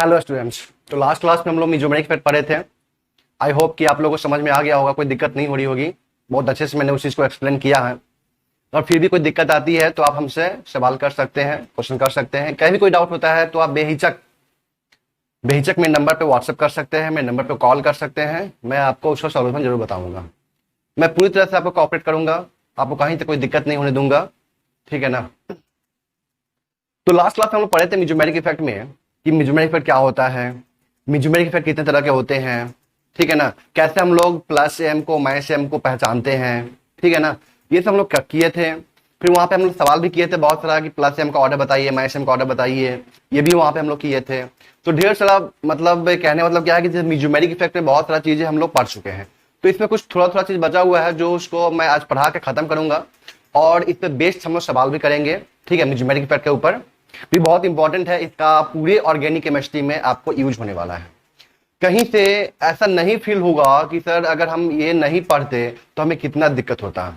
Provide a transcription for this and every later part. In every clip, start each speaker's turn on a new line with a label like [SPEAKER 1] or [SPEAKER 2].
[SPEAKER 1] Hello students. तो last class में हम लोग मेजोमेरिक इफेक्ट पढ़े थे। आई होप कि आप लोगों को समझ में आ गया होगा, कोई दिक्कत नहीं हो रही होगी। बहुत अच्छे से मैंने उस चीज़ को एक्सप्लेन किया है। और फिर भी कोई दिक्कत आती है तो आप हमसे सवाल कर सकते हैं, क्वेश्चन कर सकते हैं। कहीं भी कोई डाउट होता है तो आप बेहिचक बेहिचक मेरे नंबर पे व्हाट्सअप कर सकते हैं, मेरे नंबर पे कॉल कर सकते हैं। मैं आपको उसका सॉल्यूशन जरूर बताऊंगा। मैं पूरी तरह से आपको कॉपरेट करूंगा, आपको कहीं तक कोई दिक्कत नहीं होने दूंगा। ठीक है ना। तो लास्ट क्लास हम लोग पढ़े थे मेजोमेरिक इफेक्ट में कि मेजोमेरिक इफेक्ट क्या होता है, मेजोमेरिक इफेक्ट कितने तरह के होते हैं। ठीक है ना। कैसे हम लोग प्लस एम को माइनस एम को पहचानते हैं। ठीक है ना। ये सब हम लोग किए थे। फिर वहां पे हम लोग सवाल भी किए थे बहुत सारा कि प्लस एम का ऑर्डर बताइए, माइनस एम का ऑर्डर बताइए। ये भी वहां पे हम लोग किए थे। तो ढेर सारा मतलब कहने मतलब क्या है कि मेजोमेरिक इफेक्ट में बहुत सारा चीजें हम लोग पढ़ चुके हैं। तो इसमें कुछ थोड़ा थोड़ा चीज बचा हुआ है जो उसको मैं आज पढ़ा के खत्म करूंगा। और इस पे बेस्ड हम लोग सवाल भी करेंगे। ठीक है। मेजोमेरिक इफेक्ट के ऊपर भी बहुत इंपॉर्टेंट है, इसका पूरे ऑर्गेनिक केमिस्ट्री में आपको यूज होने वाला है। कहीं से ऐसा नहीं फील होगा कि सर अगर हम ये नहीं पढ़ते तो हमें कितना दिक्कत होता।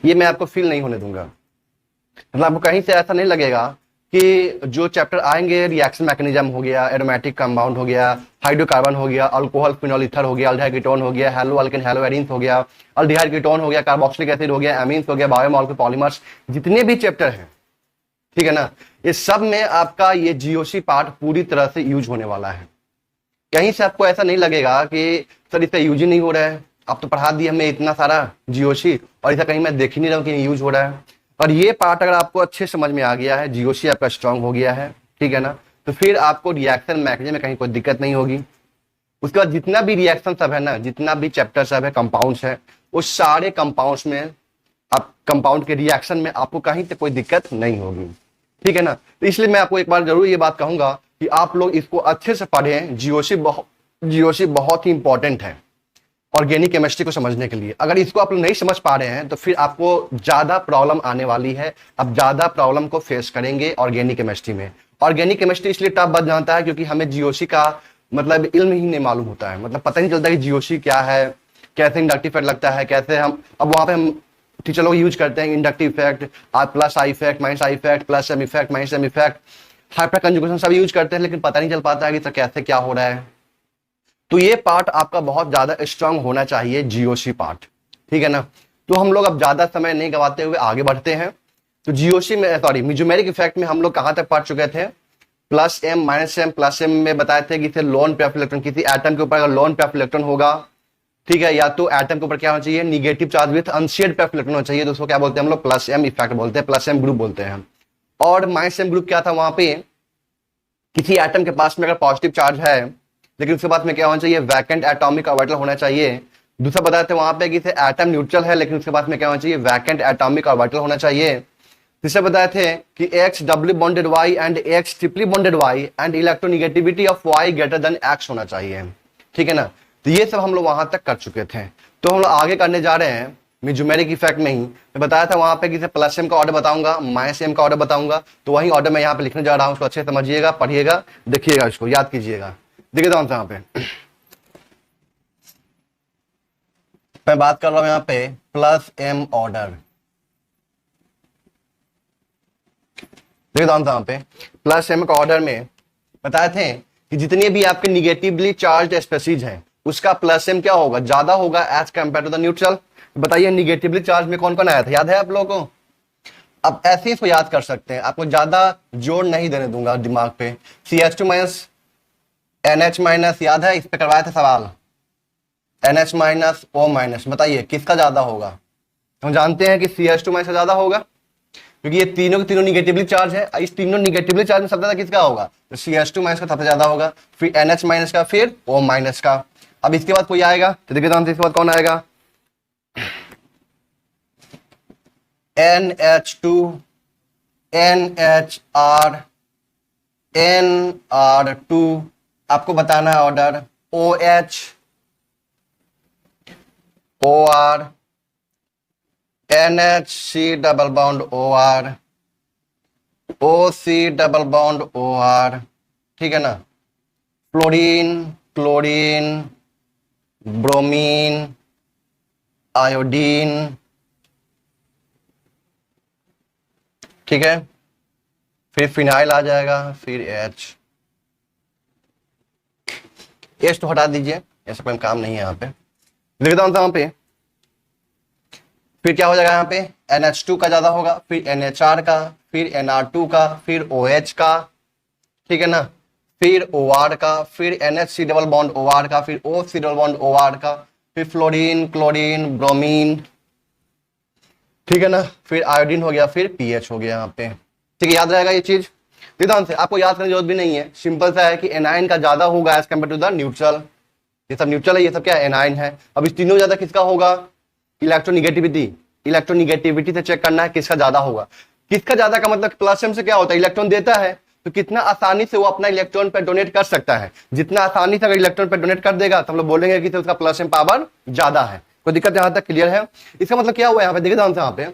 [SPEAKER 1] ये मैं आपको फील नहीं होने दूंगा। मतलब आपको कहीं से ऐसा नहीं लगेगा कि जो चैप्टर आएंगे, रिएक्शन मैकेनिज्म हो गया, एरोमेटिक कंपाउंड हो गया, हाइड्रोकार्बन हो गया, अल्कोहल फिनोल ईथर हो गया, अल्डिहाइड कीटोन हो गया, हेलो अल्केन हेलो एरीन्स हो गया, अल्डिहाइड कीटोन हो गया, कार्बोक्सिलिक एसिड हो गया, एमीन्स हो गया, बायोमॉलिक्यूलर पॉलीमर्स, जितने भी चैप्टर हैं, ठीक है ना, ये सब में आपका ये जीओसी पार्ट पूरी तरह से यूज होने वाला है। कहीं से आपको ऐसा नहीं लगेगा कि सर इसका यूज ही नहीं हो रहा है, आप तो पढ़ा दिए हमें इतना सारा जीओसी और ऐसा कहीं मैं देख ही नहीं रहा हूं कि यूज हो रहा है। और ये पार्ट अगर आपको अच्छे समझ में आ गया है, जीओसी आपका स्ट्रांग हो गया है, ठीक है ना, तो फिर आपको रिएक्शन मैकेनिज्म में कहीं कोई दिक्कत नहीं होगी। उसके बाद जितना भी रिएक्शन सब है ना, जितना भी चैप्टर सब है, कंपाउंड्स है, उस सारे कंपाउंड्स में आप कंपाउंड के रिएक्शन में आपको कहीं तक कोई दिक्कत नहीं होगी। ठीक है ना। तो इसलिए मैं आपको एक बार जरूर ये बात कहूंगा कि आप लोग इसको अच्छे से पढ़ें। जीओसी बहुत ही इंपॉर्टेंट है ऑर्गेनिक केमिस्ट्री को समझने के लिए। अगर इसको आप लोग नहीं समझ पा रहे हैं तो फिर आपको ज्यादा प्रॉब्लम आने वाली है। आप ज्यादा प्रॉब्लम को फेस करेंगे ऑर्गेनिक केमिस्ट्री में। ऑर्गेनिक केमिस्ट्री इसलिए टफ बन जाता है क्योंकि हमें जीओसी का मतलब इल्म ही नहीं मालूम होता है। मतलब पता नहीं चलता कि जीओसी क्या है, कैसे इंडक्टिव इफेक्ट लगता है, कैसे हम अब वहां पे हम टीचर लोग यूज करते हैं inductive effect, plus I effect, minus I effect, plus M effect, minus M effect, hyperconjugation सब यूज करते हैं, लेकिन पता नहीं चल पाता है कि कैसे क्या हो रहा है। तो ये पार्ट आपका बहुत ज्यादा स्ट्रांग होना चाहिए, जीओसी पार्ट। ठीक है ना। तो हम लोग अब ज्यादा समय नहीं गवाते हुए आगे बढ़ते हैं। तो जीओसी में मेजोमेरिक इफेक्ट में हम लोग कहां तक पढ़ चुके थे? Plus M minus M. Plus M में बताए थे कि लोन पे इलेक्ट्रॉन, किसी एटम के ऊपर अगर लोन पे इलेक्ट्रॉन होगा, ठीक है, या तो एटम के ऊपर क्या होना चाहिए, निगेटिव चार्ज विथ अनशेयर्ड पे इलेक्ट्रॉन होना चाहिए, तो उसको क्या बोलते हैं हम लोग? प्लस एम इफेक्ट बोलते हैं, प्लस एम ग्रुप बोलते हैं। और माइनस एम ग्रुप क्या था? वहां पे किसी एटम के पास में अगर पॉजिटिव चार्ज है लेकिन उसके बाद में क्या होना चाहिए? वैकेंट एटॉमिक ऑर्बिटल होना चाहिए। दूसरा बताए थे वहां पे कि एटम न्यूट्रल है लेकिन उसके बाद में क्या होना चाहिए? वैकेंट एटॉमिक ऑर्बिटल होना चाहिए। तीसरा बताए थे कि X double bonded Y and X triply bonded Y and electronegativity of Y greater than X होना चाहिए। ठीक है ना। तो ये सब हम लोग वहां तक कर चुके थे। तो हम लोग आगे करने जा रहे हैं मेजोमेरिक इफेक्ट में ही। मैं बताया था वहां पे कि प्लस एम का ऑर्डर बताऊंगा, माइनस एम का ऑर्डर बताऊंगा। तो वही ऑर्डर मैं यहाँ पे लिखने जा रहा हूँ, उसको अच्छे समझिएगा, पढ़िएगा, देखिएगा, इसको याद कीजिएगा। देखिए तो यहाँ पे मैं बात कर रहा हूं यहाँ पे प्लस एम ऑर्डर। देखिए तो यहाँ पे प्लस एम का ऑर्डर में बताए थे कि जितने भी आपके निगेटिवली चार्ज स्पेसीज हैं उसका प्लस एम क्या होगा? ज्यादा होगा as compare to the neutral. बताइए निगेटिवली चार्ज में कौन कौन आया था, याद है आप लोगों को? अब ऐसे ही इसको याद कर सकते हैं, आपको ज्यादा जोर नहीं देने दूंगा दिमाग पे। CH2 माइनस NH माइनस, याद है, इस पे करवाया था सवाल। NH माइनस O माइनस, बताइए किसका ज्यादा होगा? हम जानते हैं कि CH2 माइनस ज्यादा होगा क्योंकि ये तीनों के तीनों निगेटिवली चार्ज है। इस तीनों निगेटिवली चार्ज में सबसे ज्यादा किसका होगा? तो CH2 माइनस का सबसे ज्यादा होगा, फिर NH माइनस का, फिर O माइनस का। अब इसके बाद कोई आएगा तो देखिए तो इसके बाद कौन आएगा? NH2, NHR, NR2, आपको बताना है order. OH, OR, NHC double bond OR, OC double bond OR, ठीक है ना। फ्लोरीन, क्लोरीन, ब्रोमीन, आयोडीन, ठीक है, फिर फिनाइल आ जाएगा, फिर H। एच तो हटा दीजिए, ऐसा कोई काम नहीं है यहाँ पे, लिख देता हूँ यहाँ पे। फिर क्या हो जाएगा यहाँ पे, NH2 का ज्यादा होगा, फिर NHR का, फिर NR2 का, फिर OH का, ठीक है ना, फिर OR का, फिर NHC डबल बॉन्ड OR का, फिर OC डबल बॉन्ड OR का, फिर फ्लोरीन, क्लोरीन, ब्रोमीन, ठीक है ना, फिर आयोडीन हो गया, फिर पीएच हो गया यहाँ पे। ठीक है, याद रहेगा ये चीज। ध्यान से, आपको याद करने की जरूरत भी नहीं है, सिंपल सा है कि एनाइन का ज्यादा होगा as compare to the neutral. ये सब न्यूट्रल है, ये सब क्या है, एनाइन है। अब इस तीनों ज्यादा किसका होगा, इलेक्ट्रोनिगेटिविटी। इलेक्ट्रोनिगेटिविटी से चेक करना है किसका ज्यादा होगा। किसका ज्यादा का मतलब प्लस एम से क्या होता है, इलेक्ट्रॉन देता है तो कितना आसानी से वो अपना इलेक्ट्रॉन पे डोनेट कर सकता है। जितना आसानी से अगर इलेक्ट्रॉन पे डोनेट कर देगा तो हम लोग बोलेंगे कि तो उसका प्लस एम पावर ज्यादा है। कोई दिक्कत यहां तक क्लियर है। इसका मतलब क्या हुआ यहाँ पे, देखिए ध्यान से, यहाँ पे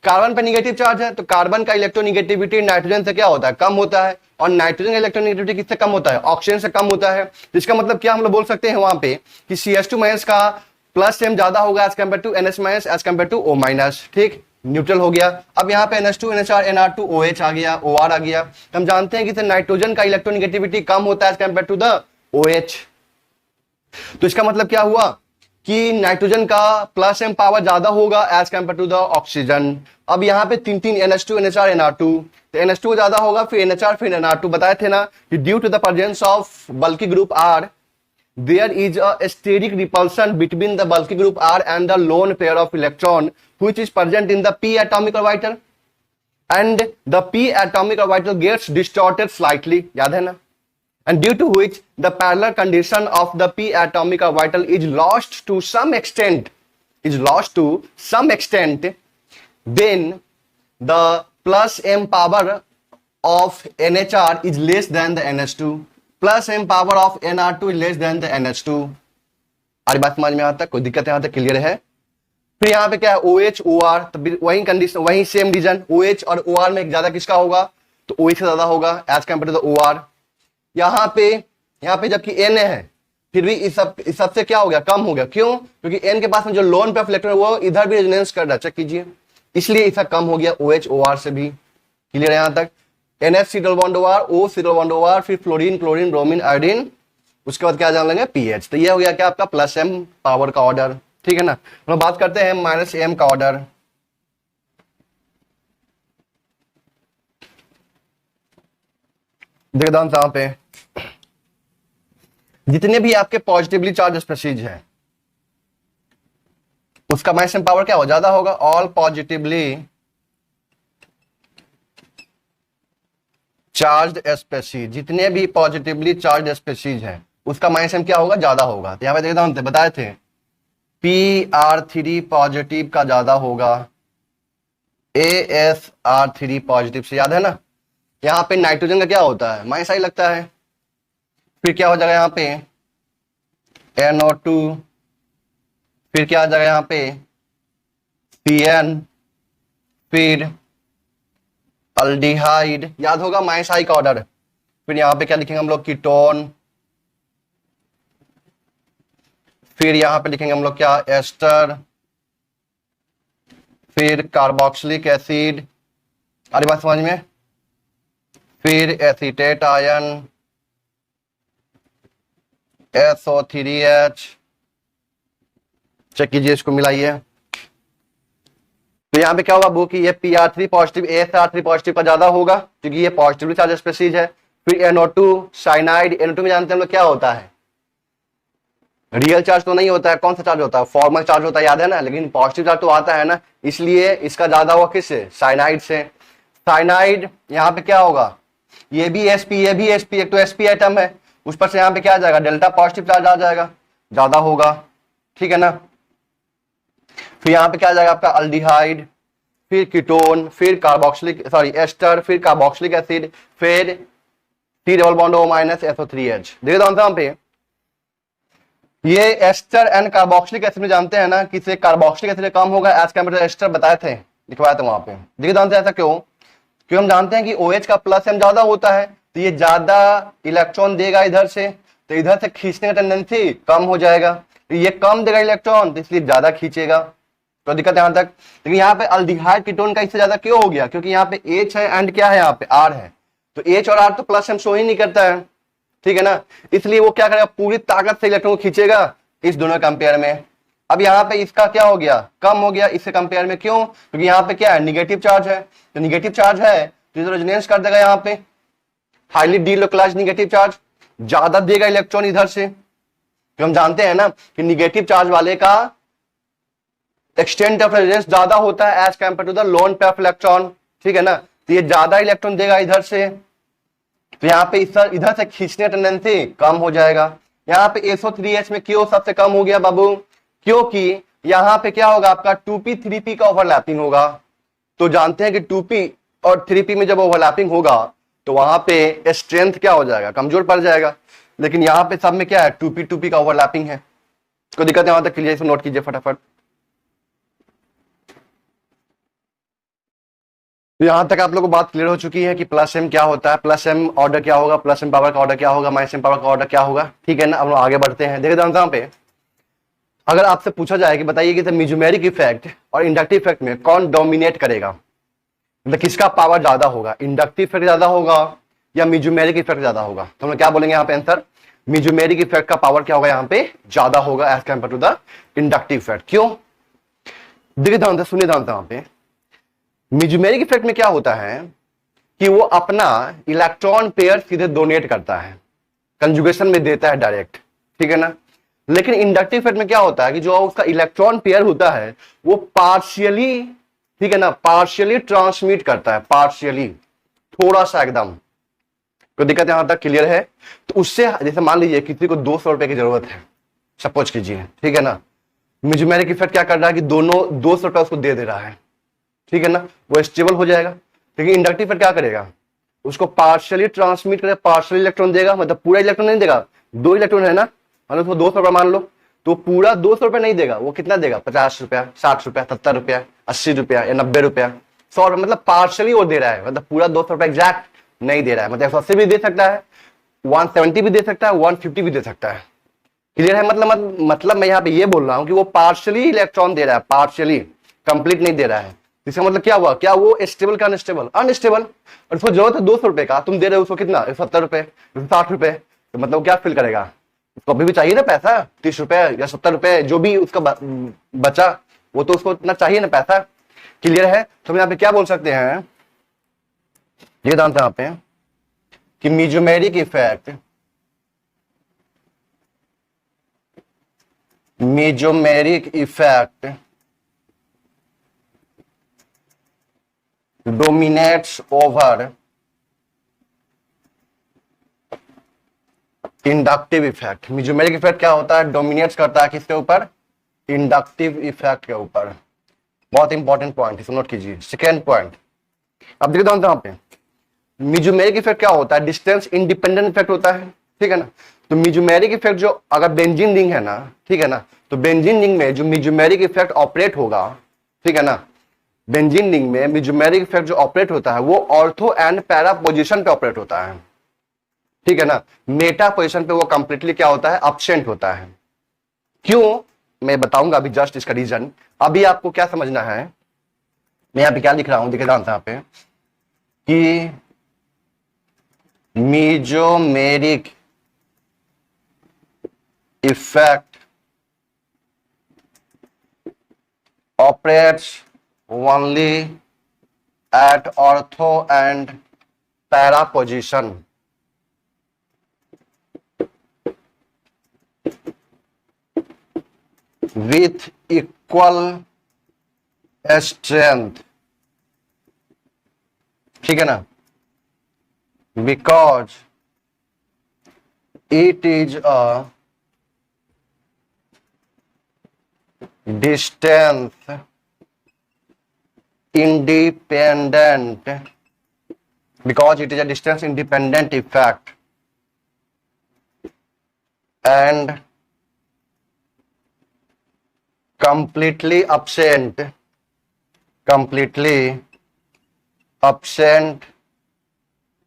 [SPEAKER 1] कार्बन पे निगेटिव चार्ज है तो कार्बन का इलेक्ट्रोनिगेटिविटी नाइट्रोजन से क्या होता है, कम होता है, और नाइट्रोजन का इलेक्ट्रोनिगेटिविटी किससे कम होता है, ऑक्सीजन से कम होता है। इसका मतलब क्या हम लोग बोल सकते हैं वहां पे कि CH2 माइनस का प्लस एम ज्यादा होगा as compare to NH minus as compare to O minus. ठीक, न्यूट्रल हो गया। अब यहाँ पे NH2 NHR NR2 OH आ गया, OR आ गया। हम जानते हैं कि नाइट्रोजन का इलेक्ट्रोनिगेटिविटी कम होता है as compare to the OH। तो इसका मतलब क्या हुआ कि नाइट्रोजन का प्लस एम पावर ज्यादा होगा as compare to the oxygen. अब यहाँ पे तीन तीन NH2 NHR NR2, तो NH2 ज्यादा होगा, फिर NHR, फिर NR2। बताए थे ना कि due to the presence of bulky group R there is a steric repulsion between the bulky group R and the lone pair of electron which is present in the p atomic orbital, and the p atomic orbital gets distorted slightly, याद है ना, and due to which the parallel condition of the p atomic orbital is lost to some extent, then the plus m power of NHR is less than the NH2, plus M power of NR2 less than the NH2। सारी बात समझ में यहाँ तक, कोई दिक्कत यहाँ तक क्लियर है। फिर यहाँ पे क्या है, OH OR, तो वही कंडीशन, वही सेम रीजन, OH और OR में ज्यादा किसका होगा, तो OH से ज्यादा होगा as compare to the OR। यहाँ पे जबकि N है फिर भी इस सबसे क्या हो गया, कम हो गया। क्यों, क्योंकि N के पास में जो लोन पे इलेक्ट्रॉन वो इधर भी रेजोनेंस कर रहा है, चेक कीजिए, इसलिए इसका कम हो गया OH OR से भी। क्लियर है यहाँ तक। NH double bond OR, O double bond OR, फिर फ्लोरीन, क्लोरीन, ब्रोमीन, आयोडीन, उसके बाद क्या जान लेंगे, pH। तो ये हो गया क्या आपका प्लस एम पावर का ऑर्डर। ठीक है ना। हम बात करते हैं माइनस एम का ऑर्डर। देखो यहाँ पे जितने भी आपके पॉजिटिवली चार्ज स्पीशीज है उसका माइनस एम पावर क्या हो, ज्यादा होगा। ऑल पॉजिटिवली चार्ज स्पीशीज, जितने भी पॉजिटिवली चार्ज स्पीशीज हैं उसका माइनस एम क्या होगा, ज्यादा होगा। तो यहां पे देखता हूं, बताए थे PR3 पॉजिटिव का ज्यादा होगा AsR3 पॉजिटिव से, याद है ना। यहां पे नाइट्रोजन का क्या होता है, माइनस आई लगता है। फिर क्या हो जाएगा यहाँ पे NO2, फिर क्या आ जाएगा यहाँ पे CN, फिर अल्डिहाइड, याद होगा माइनस आई का ऑर्डर। फिर यहां पे क्या लिखेंगे हम लोग, कीटोन, फिर यहां पे लिखेंगे हम लोग क्या, एस्टर, फिर कार्बोक्सिलिक एसिड, अरे बात समझ में, फिर एसीटेट आयन SO3H, चेक कीजिए, इसको मिलाइए। तो यहाँ पे क्या होगा वो कि ये PR3 पॉजिटिव AsR3 पॉजिटिव का ज्यादा होगा क्योंकि ये पॉजिटिवली चार्ज स्पीशीज है। फिर NO2 साइनाइड, NO2 में जानते हैं हम लोग क्या होता है, रियल चार्ज तो नहीं होता है, कौन सा चार्ज होता है, फॉर्मल चार्ज होता है, याद है ना, लेकिन पॉजिटिव चार्ज तो आता है ना, इसलिए इसका ज्यादा हुआ किससे, साइनाइड से। साइनाइड यहाँ पे क्या होगा, ये भी sp, ये भी sp, एक तो sp एटम है, उस पर से यहाँ पे क्या आ जाएगा, डेल्टा पॉजिटिव चार्ज आ जाएगा, ज्यादा होगा। ठीक है ना। फिर यहाँ पे क्या आ जाएगा आपका अल्डिहाइड, फिर कीटोन, फिर कार्बोक्सिलिक एस्टर, फिर कार्बोक्सिलिक एसिड, फिर C double bond O minus SO3H। देखिए यहाँ पे ये एस्टर एंड कार्बोक्सिलिक एसिड में जानते हैं ना कि से कार्बोक्सिलिक एसिड कम होगा एज कम्पेयर टू एस्टर, बताए थे, लिखवाए थे वहां पे। देखिए जानते हैं ऐसा क्यों, क्योंकि हम जानते हैं कि OH का प्लस एम ज्यादा होता है तो ये ज्यादा इलेक्ट्रॉन देगा इधर से, तो इधर से खींचने का टेंडेंसी कम हो जाएगा, तो ये कम देगा इलेक्ट्रॉन तो इसलिए ज्यादा खींचेगा। तो दिक्कत यहां तक। लेकिन यहाँ पे अल्डिहाइड कीटोन का इससे ज्यादा क्यों हो गया, क्योंकि यहाँ पे H है एंड क्या है, यहाँ पे R है, तो H और R तो प्लस एम शो ही नहीं करता है, ठीक है ना। इसलिए वो क्या करेगा, पूरी ताकत से इलेक्ट्रॉन को खींचेगा इस दोनों कंपेयर में। अब यहाँ पे इसका क्या हो गया, कम हो गया इससे कंपेयर में। क्यों? क्योंकि यहाँ पे क्या है, निगेटिव चार्ज है। तो निगेटिव चार्ज है तो इधर रेजोनेंस कर देगा, यहाँ पे हाईली डीलोकलाइज्ड निगेटिव चार्ज ज्यादा देगा इलेक्ट्रॉन इधर से। तो हम जानते हैं ना कि निगेटिव चार्ज वाले का एक्सटेंट ऑफ रेजोनेंस ज्यादा होता है as compare to the lone pair of electron, ठीक है ना। तो ये ज्यादा इलेक्ट्रॉन देगा इधर से, तो यहाँ पे इधर से खींचने टेंडेंसी कम हो जाएगा। यहाँ पे SO3H में क्यों सबसे कम हो गया बाबू, क्योंकि यहाँ पे क्या होगा, आपका 2p 3p का ओवरलैपिंग होगा। तो जानते हैं कि 2p और 3p में जब ओवरलैपिंग होगा तो वहां पे स्ट्रेंथ क्या हो जाएगा, कमजोर पड़ जाएगा। लेकिन यहाँ पे सब में क्या है, 2p का ओवरलैपिंग है। कोई दिक्कत नहीं, तक क्लियर, इसको नोट कीजिए फटाफट। तो यहां तक आप लोगों को बात क्लियर हो चुकी है कि प्लस एम क्या होता है, प्लस एम ऑर्डर क्या होगा, प्लस एम पावर का ऑर्डर क्या होगा, माइनस एम पावर का ऑर्डर क्या होगा, ठीक है ना। अब हम आगे बढ़ते हैं। देखिए यहाँ पे अगर आपसे पूछा जाए कि बताइए कि मेजोमेरिक इफेक्ट और इंडक्टिव इफेक्ट में कौन डोमिनेट करेगा, मतलब किसका पावर ज्यादा होगा, इंडक्टिव इफेक्ट ज्यादा होगा या मेजोमेरिक इफेक्ट ज्यादा होगा, तो हम लोग क्या बोलेंगे यहाँ पे आंसर, मेजोमेरिक इफेक्ट का पावर क्या होगा यहाँ पे, ज्यादा होगा as compare to the inductive effect. क्यों? देखिए ध्यान से सुनिए, ध्यान से यहाँ पे मेजोमेरिक इफेक्ट में क्या होता है कि वो अपना इलेक्ट्रॉन पेयर सीधे डोनेट करता है, कंजुगेशन में देता है डायरेक्ट, ठीक है ना। लेकिन इंडक्टिव इफेक्ट में क्या होता है कि जो उसका इलेक्ट्रॉन पेयर होता है वो पार्शियली, ठीक है ना, पार्शियली ट्रांसमिट करता है, पार्शियली, थोड़ा सा एकदम। तो दिक्कत यहां तक क्लियर है। तो उससे जैसे मान लीजिए किसी को 200 रुपए की जरूरत है, सपोज कीजिए, ठीक है ना। मेजोमेरिक इफेक्ट क्या कर रहा है कि दोनों 200 रुपए उसको दे रहा है, ठीक है ना, वो स्टेबल हो जाएगा। लेकिन इंडक्टिव इफेक्ट क्या करेगा, उसको पार्शियली ट्रांसमिट करेगा, पार्शियल इलेक्ट्रॉन देगा, मतलब पूरा इलेक्ट्रॉन नहीं देगा, 2 इलेक्ट्रॉन है ना, मतलब उसको 200 रुपया मान लो, तो पूरा 200 रुपया नहीं देगा, वो कितना देगा, 50 रुपया, 60 रुपया, 70 रुपया, 80 रुपया या 90 रुपया, 100 रुपया, मतलब पार्शियली वो दे रहा है, मतलब पूरा 200 रुपया एग्जैक्ट नहीं दे रहा है। मतलब 180 भी दे सकता है, 170 भी दे सकता है, 150 भी दे सकता है। क्लियर है? मतलब मैं यहाँ पे ये बोल रहा हूँ कि वो पार्शियली इलेक्ट्रॉन दे रहा है, पार्शियली, कंप्लीट नहीं दे रहा है। इसका मतलब क्या हुआ, क्या वो स्टेबल का अनस्टेबल, अनस्टेबल। और उसको जरूरत है 200 रुपए का, तुम दे रहे हो उसको कितना, 70 रुपए, 60 रुपए, तो मतलब क्या फील करेगा, उसको अभी भी चाहिए ना पैसा, 30 रुपए या 70 रुपए जो भी उसका बचा, वो तो उसको इतना चाहिए ना पैसा। क्लियर है? तो हम यहाँ पे क्या बोल सकते हैं, ये जानते हैं यहाँ पे कि mesomeric effect, mesomeric effect dominates over inductive effect. Mesomeric effect क्या होता है, डोमिनेट्स करता है किसके ऊपर, इंडक्टिव इफेक्ट के ऊपर। बहुत इंपॉर्टेंट पॉइंट, इसको नोट कीजिए। सेकेंड पॉइंट, अब देखिए यहाँ पे मेजोमेरिक इफेक्ट क्या होता है, डिस्टेंस इंडिपेंडेंट इफेक्ट होता है, ठीक है ना। तो मेजोमेरिक इफेक्ट जो अगर बेंजीन रिंग है ना, ठीक है ना, तो बेंजीन रिंग में जो मेजोमेरिक इफेक्ट ऑपरेट होगा, ठीक है ना, बेंजीन रिंग में मेजोमेरिक इफेक्ट जो ऑपरेट होता है वो ऑर्थो एंड पैरा पोजीशन पे ऑपरेट होता है, ठीक है ना। मेटा पोजीशन पे वो कंप्लीटली क्या होता है, एब्सेंट होता है। क्यों, मैं बताऊंगा अभी जस्ट इसका रीजन। अभी आपको क्या समझना है, मैं यहाँ पे क्या लिख रहा हूं, देखिए यहाँ पे कि mesomeric effect operates only at ortho and para position with equal strength, ठीक है ना, because it is a distance independent, because it is a distance independent effect and completely absent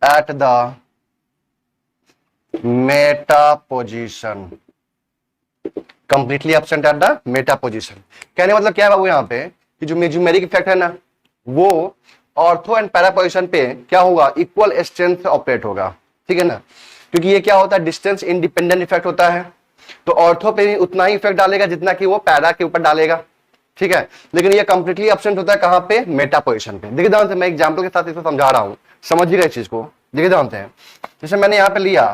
[SPEAKER 1] at the meta position, completely absent at the meta position। कहने मतलब क्या है बाबू यहाँ पे कि जो मेजोमेरिक इफेक्ट है ना वो ऑर्थो एंड पैरा पोजीशन पे क्या होगा, इक्वल स्ट्रेंथ से ऑपरेट होगा, ठीक है ना। क्योंकि ये क्या होता है, डिस्टेंस इंडिपेंडेंट इफेक्ट होता है। तो ऑर्थो पे भी उतना ही इफेक्ट डालेगा जितना कि वो पैरा के ऊपर डालेगा, ठीक है। लेकिन ये कंप्लीटली एब्सेंट होता है कहां पे, मेटा पोजीशन पे। देखिए ध्यान से, मैं एग्जांपल के साथ इसको समझा रहा हूं, समझिएगा इस चीज को। देखिए ध्यान से, जैसे मैंने यहां पे लिया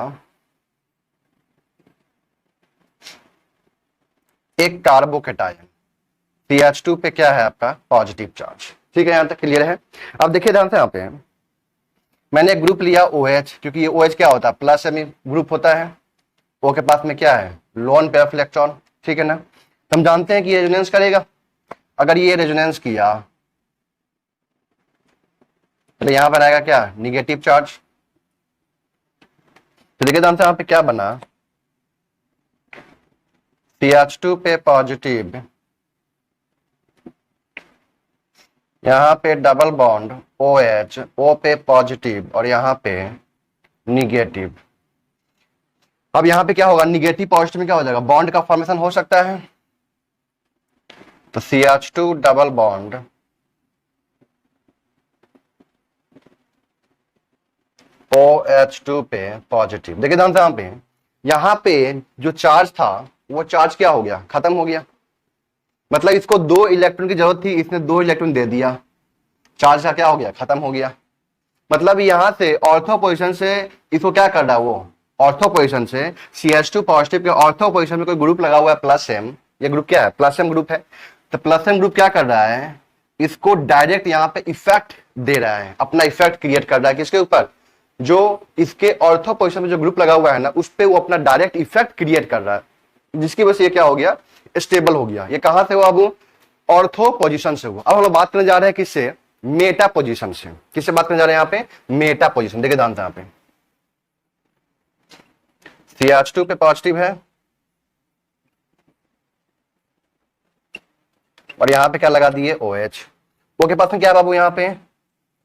[SPEAKER 1] एक कार्बोकेटायन, CH2 पे क्या है आपका, पॉजिटिव चार्ज, ठीक है, यहां तक क्लियर है। अब देखिए ध्यान से, यहां पे मैंने एक ग्रुप लिया OH, क्योंकि ये OH क्या होता है, प्लस सेमी ग्रुप होता है। O के पास में क्या है, लोन पेयर ऑफ इलेक्ट्रॉन, ठीक है ना। हम जानते हैं कि ये रेजोनेंस करेगा। अगर ये रेजोनेंस किया तो यहां पर आएगा क्या, निगेटिव चार्ज। तो देखिए ध्यान से, यहां पे क्या बना, CH2 पे पॉजिटिव, यहां पे डबल बॉन्ड OH, O पे पॉजिटिव और यहां पे निगेटिव। अब यहां पे क्या होगा, निगेटिव पॉजिटिव में क्या हो जाएगा, बॉन्ड का फॉर्मेशन हो सकता है। तो CH2 डबल बॉन्ड OH2 पे पॉजिटिव। देखिए ध्यान से, यहां पे जो चार्ज था वो चार्ज क्या हो गया, खत्म हो गया। मतलब इसको 2 इलेक्ट्रॉन की जरूरत थी, इसने 2 इलेक्ट्रॉन दे दिया, चार्ज का क्या हो गया, खत्म हो गया। मतलब यहां से ऑर्थो पोजीशन से इसको क्या कर रहा है वो, ऑर्थो पोजीशन से CH2 पॉजिटिव के ऑर्थो पोजीशन में कोई ग्रुप लगा हुआ है प्लस एम, ये ग्रुप क्या है, प्लस एम ग्रुप है। तो प्लस एम ग्रुप क्या कर रहा है, इसको डायरेक्ट यहां पे इफेक्ट दे रहा है, अपना इफेक्ट क्रिएट कर रहा है किसके ऊपर, जो इसके ऑर्थो पोजीशन में जो ग्रुप लगा हुआ है ना, उस पर वो अपना डायरेक्ट इफेक्ट क्रिएट कर रहा है, जिसकी वजह से ये क्या हो गया, स्टेबल हो गया। ये कहां से हुआ, अब ऑर्थो पोजीशन से हुआ। अब हम लोग बात करने जा रहे हैं किससे, मेटा पोजीशन से। किससे बात करने जा रहे हैं यहाँ पे, मेटा पोजीशन। देखिए ध्यान से, यहाँ पे CH2 पे पॉजिटिव है और यहां पे क्या लगा दिए, OH। O के पास में क्या है बाबू, यहाँ पे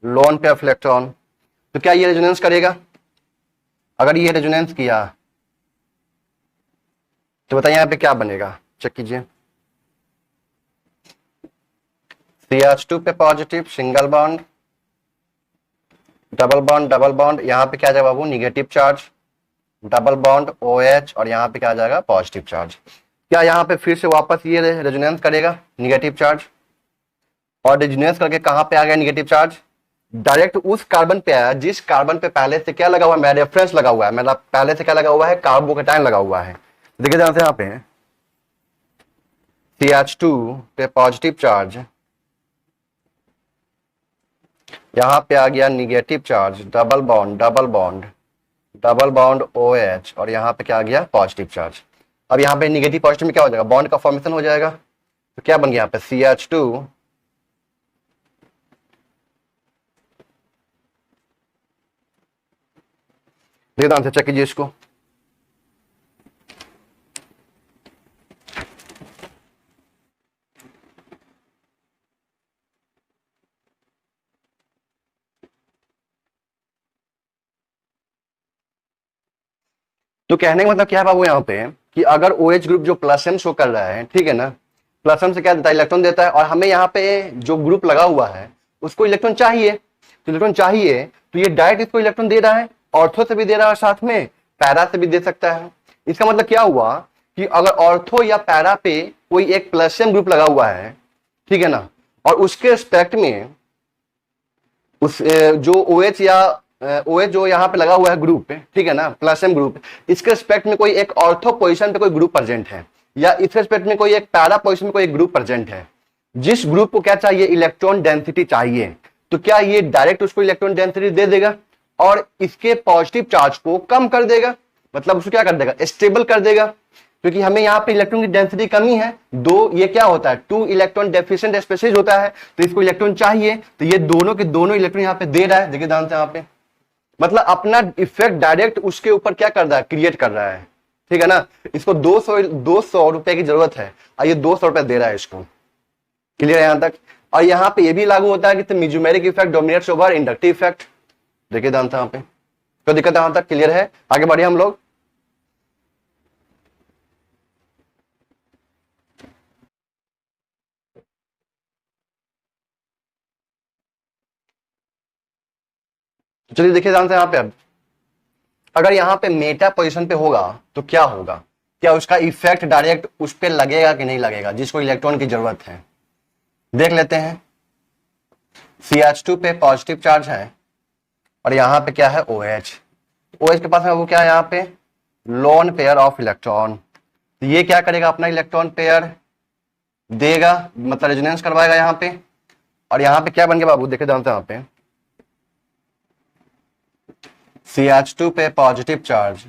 [SPEAKER 1] लोन पे ऑफ इलेक्ट्रॉन। तो क्या ये रेजोनेंस करेगा, अगर ये रेजोनेंस किया तो बताइए यहाँ पे क्या बनेगा, चेक कीजिए। CH2 पे positive, single bond, double bond, double bond, यहां पे क्या जाएगा बाबू, negative charge, double bond OH और यहां पे क्या आ जाएगा, पॉजिटिव चार्ज। क्या यहां पे फिर से वापस ये रेजोनेंस करेगा, निगेटिव चार्ज, और रेजोनेंस करके कहां पे आ गया निगेटिव चार्ज, डायरेक्ट उस कार्बन पे आया जिस कार्बन पे पहले से क्या लगा हुआ है, मेरा रेफरेंस लगा हुआ है, मेरा पहले से क्या लगा हुआ है, कार्बोकेटाइन लगा हुआ है। देखिए ध्यान से, यहाँ पे CH2 पे पॉजिटिव चार्ज, यहां पे आ गया negative charge, double bond, double bond, double bond OH और यहां पे क्या आ गया, पॉजिटिव चार्ज। अब यहां पे निगेटिव पॉजिटिव में क्या हो जाएगा, बॉन्ड का फॉर्मेशन हो जाएगा। तो क्या बन गया यहाँ पे, CH2 ध्यान से चेक कीजिए इसको। तो कहने का मतलब क्या है बाबू यहाँ पे, कि अगर OH ग्रुप जो प्लस एम शो कर रहा है, ठीक है ना, प्लस एम से क्या देता है, इलेक्ट्रॉन देता है, और हमें यहाँ पे जो ग्रुप लगा हुआ है उसको इलेक्ट्रॉन चाहिए। तो इलेक्ट्रॉन चाहिए तो ये डायरेक्ट इसको इलेक्ट्रॉन दे रहा है, ऑर्थो से भी दे रहा है, साथ में पैरा से भी दे सकता है। इसका मतलब क्या हुआ, कि अगर ऑर्थो या पैरा पे कोई एक प्लस एम ग्रुप लगा हुआ है, ठीक है ना, और उसके रिस्पेक्ट में उस जो OH या OH जो यहाँ पे लगा हुआ है ग्रुप पे, ठीक है ना, प्लस एम ग्रुप, इसके रिस्पेक्ट में कोई एक ऑर्थो पोजीशन पे कोई ग्रुप प्रेजेंट है, या इसके रिस्पेक्ट में कोई एक पैरा पोजीशन में कोई एक ग्रुप प्रेजेंट है, जिस ग्रुप को क्या चाहिए, इलेक्ट्रॉन डेंसिटी चाहिए, तो क्या ये डायरेक्ट उसको इलेक्ट्रॉन डेंसिटी दे देगा और इसके पॉजिटिव चार्ज को कम कर देगा, मतलब उसको क्या कर देगा, स्टेबल कर देगा। क्योंकि हमें यहाँ पे इलेक्ट्रॉन की डेंसिटी कमी है, दो, ये क्या होता है, 2 इलेक्ट्रॉन डेफिशिएंट स्पेसीज होता है, तो इसको इलेक्ट्रॉन चाहिए, तो ये दोनों के दोनों इलेक्ट्रॉन यहाँ पे दे रहा है। देखिए ध्यान से, यहाँ पे मतलब अपना इफेक्ट डायरेक्ट उसके ऊपर क्या कर रहा है, क्रिएट कर रहा है, ठीक है ना। इसको 200 रुपए की जरूरत है और ये 200 रुपए दे रहा है इसको, क्लियर है यहां तक। और यहाँ पे ये भी लागू होता है कि mesomeric effect dominates over inductive effect. देखिए ध्यान से, यहाँ पे कोई दिक्कत यहां तक, क्लियर है, आगे बढ़िए हम लोग। चलिए देखिए ध्यान से, यहाँ पे अब अगर यहाँ पे मेटा पोजीशन पे होगा तो क्या होगा, क्या उसका इफेक्ट डायरेक्ट उस पर लगेगा कि नहीं लगेगा जिसको इलेक्ट्रॉन की जरूरत है। देख लेते हैं। CH2 पे पॉजिटिव चार्ज है और यहाँ पे क्या है OH। OH के पास में वो क्या है यहाँ पे लोन पेयर ऑफ इलेक्ट्रॉन। तो ये क्या करेगा, अपना इलेक्ट्रॉन पेयर देगा, मतलब रेजोनेंस करवाएगा यहाँ पे। और यहाँ पे क्या बन गया बाबू, देखे जानते हैं यहाँ पे CH2 पे पॉजिटिव चार्ज,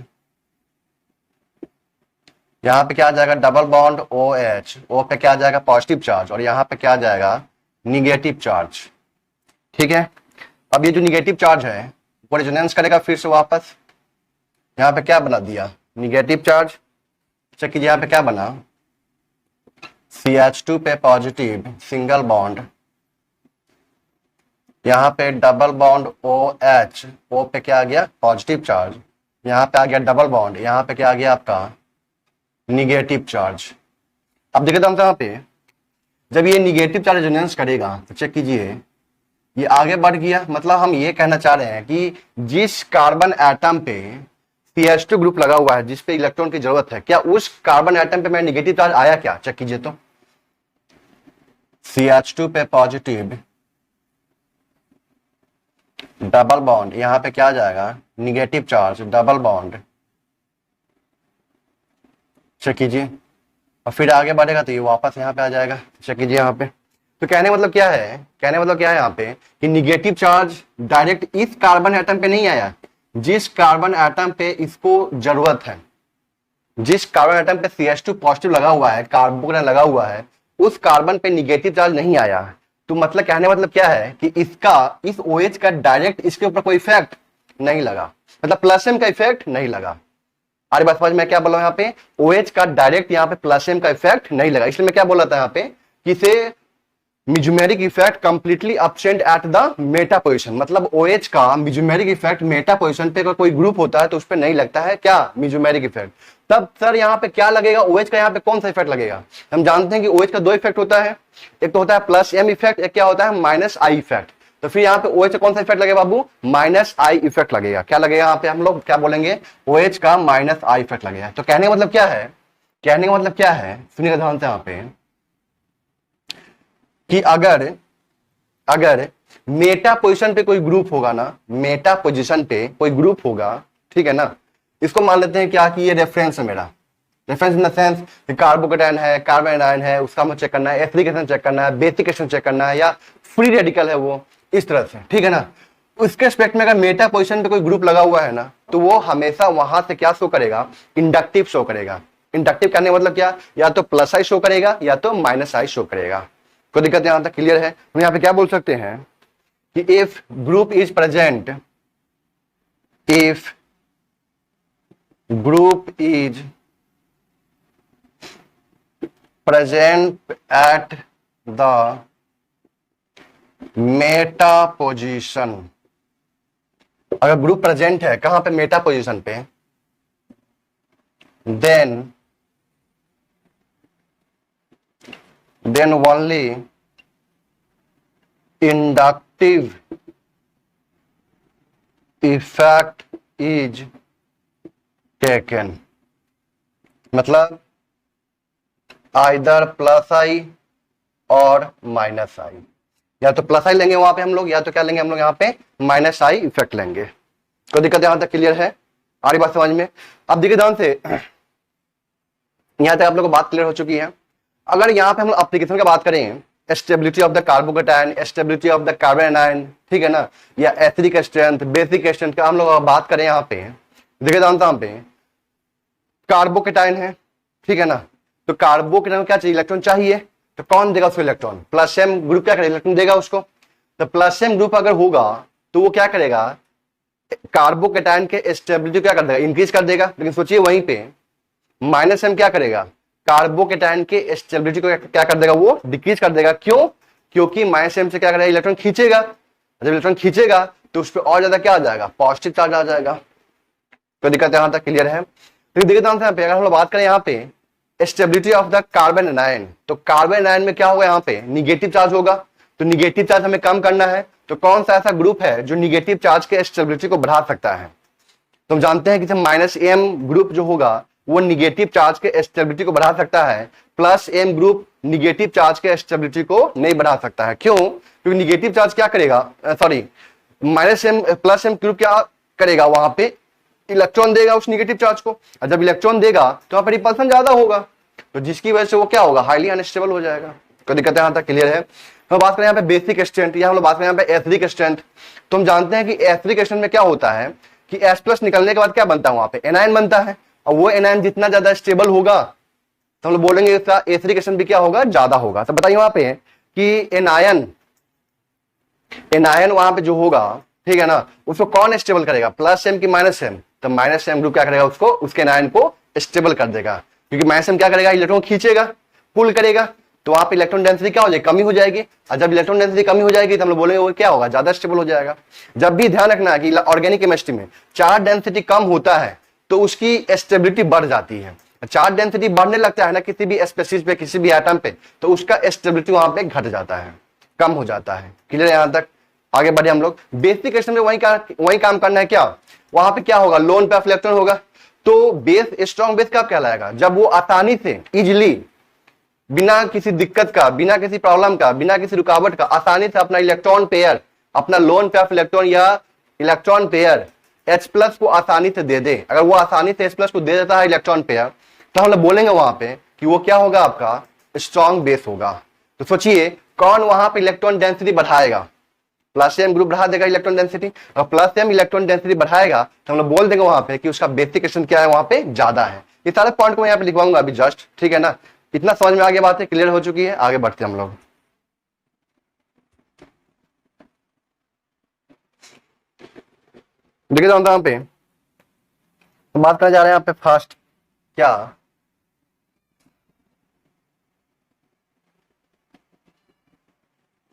[SPEAKER 1] यहाँ पे क्या आ जाएगा डबल बॉन्ड OH, O पे क्या आ जाएगा पॉजिटिव चार्ज और यहाँ पे क्या आ जाएगा निगेटिव चार्ज। ठीक है, अब ये जो निगेटिव चार्ज है वो रेजोनेंस करेगा फिर से वापस। यहाँ पे क्या बना दिया निगेटिव चार्ज, चेक कीजिए यहाँ पे क्या बना CH2 पे पॉजिटिव सिंगल बॉन्ड, यहाँ पे डबल बॉन्ड OH, O पे क्या आ गया पॉजिटिव चार्ज, यहाँ पे आ गया डबल बॉन्ड, यहाँ पे क्या आ गया आपका निगेटिव चार्ज। अब देखिए तो यहाँ पे जब ये निगेटिव चार्ज रेजोनेंस करेगा तो चेक कीजिए ये आगे बढ़ गया। मतलब हम ये कहना चाह रहे हैं कि जिस कार्बन एटम पे CH2 ग्रुप लगा हुआ है, जिस पे इलेक्ट्रॉन की जरूरत है, क्या उस कार्बन एटम पे मैं निगेटिव चार्ज आया क्या, चेक कीजिए तो CH2 पे पॉजिटिव डबल बॉन्ड, यहां पे क्या आ जाएगा negative charge double bond, check कीजिए। और फिर आगे बढ़ेगा तो ये वापस यहाँ पे आ जाएगा, चेक कीजिए यहाँ पे। तो कहने मतलब क्या है, कहने मतलब क्या है यहाँ पे कि निगेटिव चार्ज डायरेक्ट इस कार्बन एटम पे नहीं आया, जिस कार्बन एटम पे इसको जरूरत है, जिस कार्बन एटम पे CH2 पॉजिटिव लगा हुआ है, कार्बोन लगा हुआ है, उस कार्बन पे निगेटिव चार्ज नहीं आया। तो मतलब कहने मतलब क्या है कि इसका इस OH का डायरेक्ट इसके ऊपर कोई इफेक्ट नहीं लगा, मतलब प्लस M का इफेक्ट नहीं लगा। अरे बस समझ में क्या बोला यहाँ पे, OH का डायरेक्ट यहाँ पे प्लस M का इफेक्ट नहीं लगा। इसलिए मैं क्या बोला था यहाँ पे कि इसे mesomeric effect completely absent at the Meta position, मतलब OH का मिजोमेरिक इफेक्ट मेटा पोजीशन पे अगर कोई ग्रुप होता है तो उस पर नहीं लगता है क्या मिजोमेरिक इफेक्ट। तब सर यहाँ पे क्या लगेगा, OH का यहाँ पे कौन सा इफेक्ट लगेगा। हम जानते हैं कि OH का दो इफेक्ट होता है, एक तो होता है प्लस M इफेक्ट, एक क्या होता है माइनस I इफेक्ट। तो फिर यहाँ पे OH का कौन सा इफेक्ट लगेगा बाबू, माइनस I इफेक्ट लगेगा। क्या लगेगा यहाँ पे हम लोग क्या बोलेंगे, OH का माइनस I इफेक्ट लगेगा। तो कहने का मतलब क्या है, कहने का मतलब क्या है, सुनिएगा ध्यान से यहाँ पे कि अगर मेटा पोजीशन पे कोई ग्रुप होगा ना, मेटा पोजीशन पे कोई ग्रुप होगा, ठीक है ना, इसको मान लेते हैं क्या कि ये रेफरेंस है मेरा, रेफरेंस इन द सेंस कि कार्बोकेटायन है, कार्बन आयन है, उसका मुझे चेक करना है, एसिडिकेशन चेक करना है, बेसिकेशन चेक करना है, या फ्री रेडिकल है वो, इस तरह से, ठीक है ना। उसके रिस्पेक्ट में अगर मेटा पोजीशन पे कोई ग्रुप लगा हुआ है ना, तो वो हमेशा वहां से क्या शो करेगा, इंडक्टिव शो करेगा। इंडक्टिव करने मतलब क्या, या तो प्लस I शो करेगा या तो माइनस I शो करेगा। कोई दिक्कत यहां तक क्लियर है। हम यहाँ पे क्या बोल सकते हैं कि if group is present, if group is present at the Meta position, अगर ग्रुप प्रेजेंट है कहां पे मेटा पोजीशन पे, then only inductive effect is taken, मतलब either प्लस I और माइनस I, या तो प्लस I लेंगे वहां पे हम लोग, या तो क्या लेंगे हम लोग यहाँ पे माइनस I इफेक्ट लेंगे। कोई दिक्कत यहां तक क्लियर है, आ रही बात समझ में। अब देखिए ध्यान से, यहां तक आप लोगों को बात क्लियर हो चुकी है। अगर यहाँ पे हम लोग एप्लीकेशन की बात करें, stability of the carbocation, stability of the carbon ion, ठीक है ना, या एसिडिक स्ट्रेंथ, बेसिक स्ट्रेंथ का हम लोग बात करें यहाँ पे, देखिए जानता यहाँ पे कार्बोकेटायन है, ठीक है ना, तो कार्बोकेटायन क्या चाहिए, इलेक्ट्रॉन चाहिए, तो कौन देगा उसको इलेक्ट्रॉन, प्लस M ग्रुप क्या करेगा, इलेक्ट्रॉन देगा उसको। तो प्लस M ग्रुप अगर होगा तो वो क्या करेगा, कार्बोकेटायन के स्टेबिलिटी क्या कर देगा, इंक्रीज कर देगा। लेकिन सोचिए वहीं पे माइनस M क्या करेगा, कार्बोकेटायन के स्टेबिलिटी को क्या कर देगा, वो डिक्रीज कर देगा। क्यों, क्योंकि माइनस M से क्या करेगा, इलेक्ट्रॉन खींचेगा, जब इलेक्ट्रॉन खींचेगा तो उस पर और ज्यादा क्या आ जाएगा, पॉजिटिव चार्ज आ जाएगा। तो दिक्कत यहां तक क्लियर है। तो देखिए यहाँ पे अगर हम लोग बात करें यहाँ पे stability of the carbon ion, तो कार्बन आयन में क्या होगा, यहाँ पे निगेटिव चार्ज होगा। तो निगेटिव चार्ज हमें कम करना है, तो कौन सा ऐसा ग्रुप है जो निगेटिव चार्ज के स्टेबिलिटी को बढ़ा सकता है, तो हम जानते हैं कि माइनस एम ग्रुप जो होगा वो निगेटिव चार्ज के स्टेबिलिटी को बढ़ा सकता है, plus M group negative charge के स्टेबिलिटी को नहीं बढ़ा सकता है। क्यों? क्योंकि निगेटिव चार्ज क्या करेगा, sorry minus M plus M group क्या करेगा, वहां पे इलेक्ट्रॉन देगा उस निगेटिव चार्ज को, और जब इलेक्ट्रॉन देगा तो वहां पर रिपल्सन ज्यादा होगा, तो जिसकी वजह से वो क्या होगा, हाईली अनस्टेबल हो जाएगा। कोई दिक्कत यहाँ तक क्लियर है? हम बात करें यहाँ पे बेसिक स्ट्रेंथ, या हम लोग बात करें यहाँ पे एसिडिक स्ट्रेंथ। तो हम जानते हैं कि एसिडिक स्ट्रेंथ में क्या होता है कि एस प्लस निकलने के बाद क्या बनता है, वहां पे एनायन बनता है, और वो एनायन जितना ज्यादा स्टेबल होगा तो हम लोग बोलेंगे इसका एसिडिक स्ट्रेंथ भी क्या होगा, ज्यादा होगा। तो बताइए वहां पे कि एनायन वहां पे जो होगा, ठीक है ना, उसको कौन स्टेबल करेगा, प्लस एम की माइनस एम? तो माइनस एम ग्रुप क्या करेगा, उसको उसके एनायन को स्टेबल कर देगा, क्योंकि माइनस एम क्या करेगा, इलेक्ट्रॉन खींचेगा, पुल करेगा, तो वहां पे इलेक्ट्रॉन डेंसिटी क्या हो जाएगी, कमी हो जाएगी, और जब इलेक्ट्रॉन डेंसिटी कमी हो जाएगी तो हम लोग बोलेंगे वो क्या होगा, ज्यादा स्टेबल हो जाएगा। जब भी ध्यान रखना है कि ऑर्गेनिक केमिस्ट्री में चार्ज डेंसिटी कम होता है तो उसकी स्टेबिलिटी बढ़ जाती है। चार्ज डेंसिटी बढ़ने लगता है ना किसी भी स्पेसीज पे, किसी भी एटम पे, तो उसका स्टेबिलिटी वहां पे घट जाता है, कम हो जाता है। क्लियर है? यहां तक आगे बढ़े हम लोग। बेसिक क्वेश्चन में वही काम करना है। क्या वहां पे क्या होगा, लोन पे इलेक्ट्रॉन होगा, तो बेस स्ट्रॉन्ग बेस कब कहलाएगा, जब वो आसानी से इजिली, बिना किसी दिक्कत का, बिना किसी प्रॉब्लम का, बिना किसी रुकावट का, आसानी से अपना इलेक्ट्रॉन पेयर, अपना लोन पे ऑफ इलेक्ट्रॉन या इलेक्ट्रॉन पेयर H प्लस को आसानी से दे दे। अगर वो आसानी से H प्लस को दे देता है इलेक्ट्रॉन पेयर, तो हम लोग बोलेंगे वहां पे कि वो क्या होगा, आपका स्ट्रॉन्ग बेस होगा। तो सोचिए कौन वहां पे इलेक्ट्रॉन डेंसिटी बढ़ाएगा, प्लस एम ग्रुप बढ़ा देगा इलेक्ट्रॉन डेंसिटी, और प्लस एम इलेक्ट्रॉन डेंसिटी बढ़ाएगा तो हम लोग बोल देंगे वहां पे कि उसका बेसिक क्वेश्चन क्या है, वहां पे ज्यादा है। ये सारे पॉइंट को मैं यहाँ पे लिखवाऊंगा अभी जस्ट, ठीक है ना। इतना समझ में आगे बात है, क्लियर हो चुकी है, आगे बढ़ते हैं हम लोग। देखिए यहाँ पे बात करने जा रहे हैं यहाँ पे फर्स्ट, क्या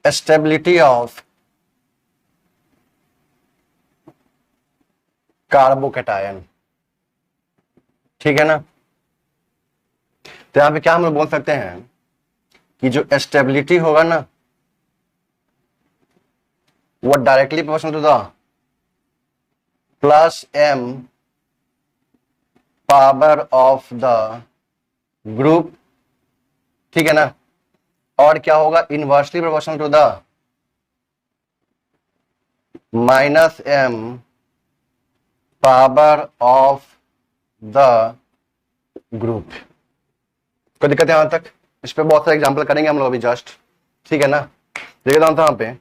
[SPEAKER 1] स्टेबिलिटी ऑफ कार्बोकैटायन, ठीक है ना। तो यहां पे क्या हम लोग बोल सकते हैं कि जो स्टेबिलिटी होगा ना, वो directly proportional to the plus M power of the group, ठीक है ना, और क्या होगा, inversely proportional to the minus M power of the group. कोई दिक्कत है यहां तक? इस पे बहुत सारे एग्जांपल करेंगे हम लोग अभी जस्ट, ठीक है ना। देखिए यहाँ पे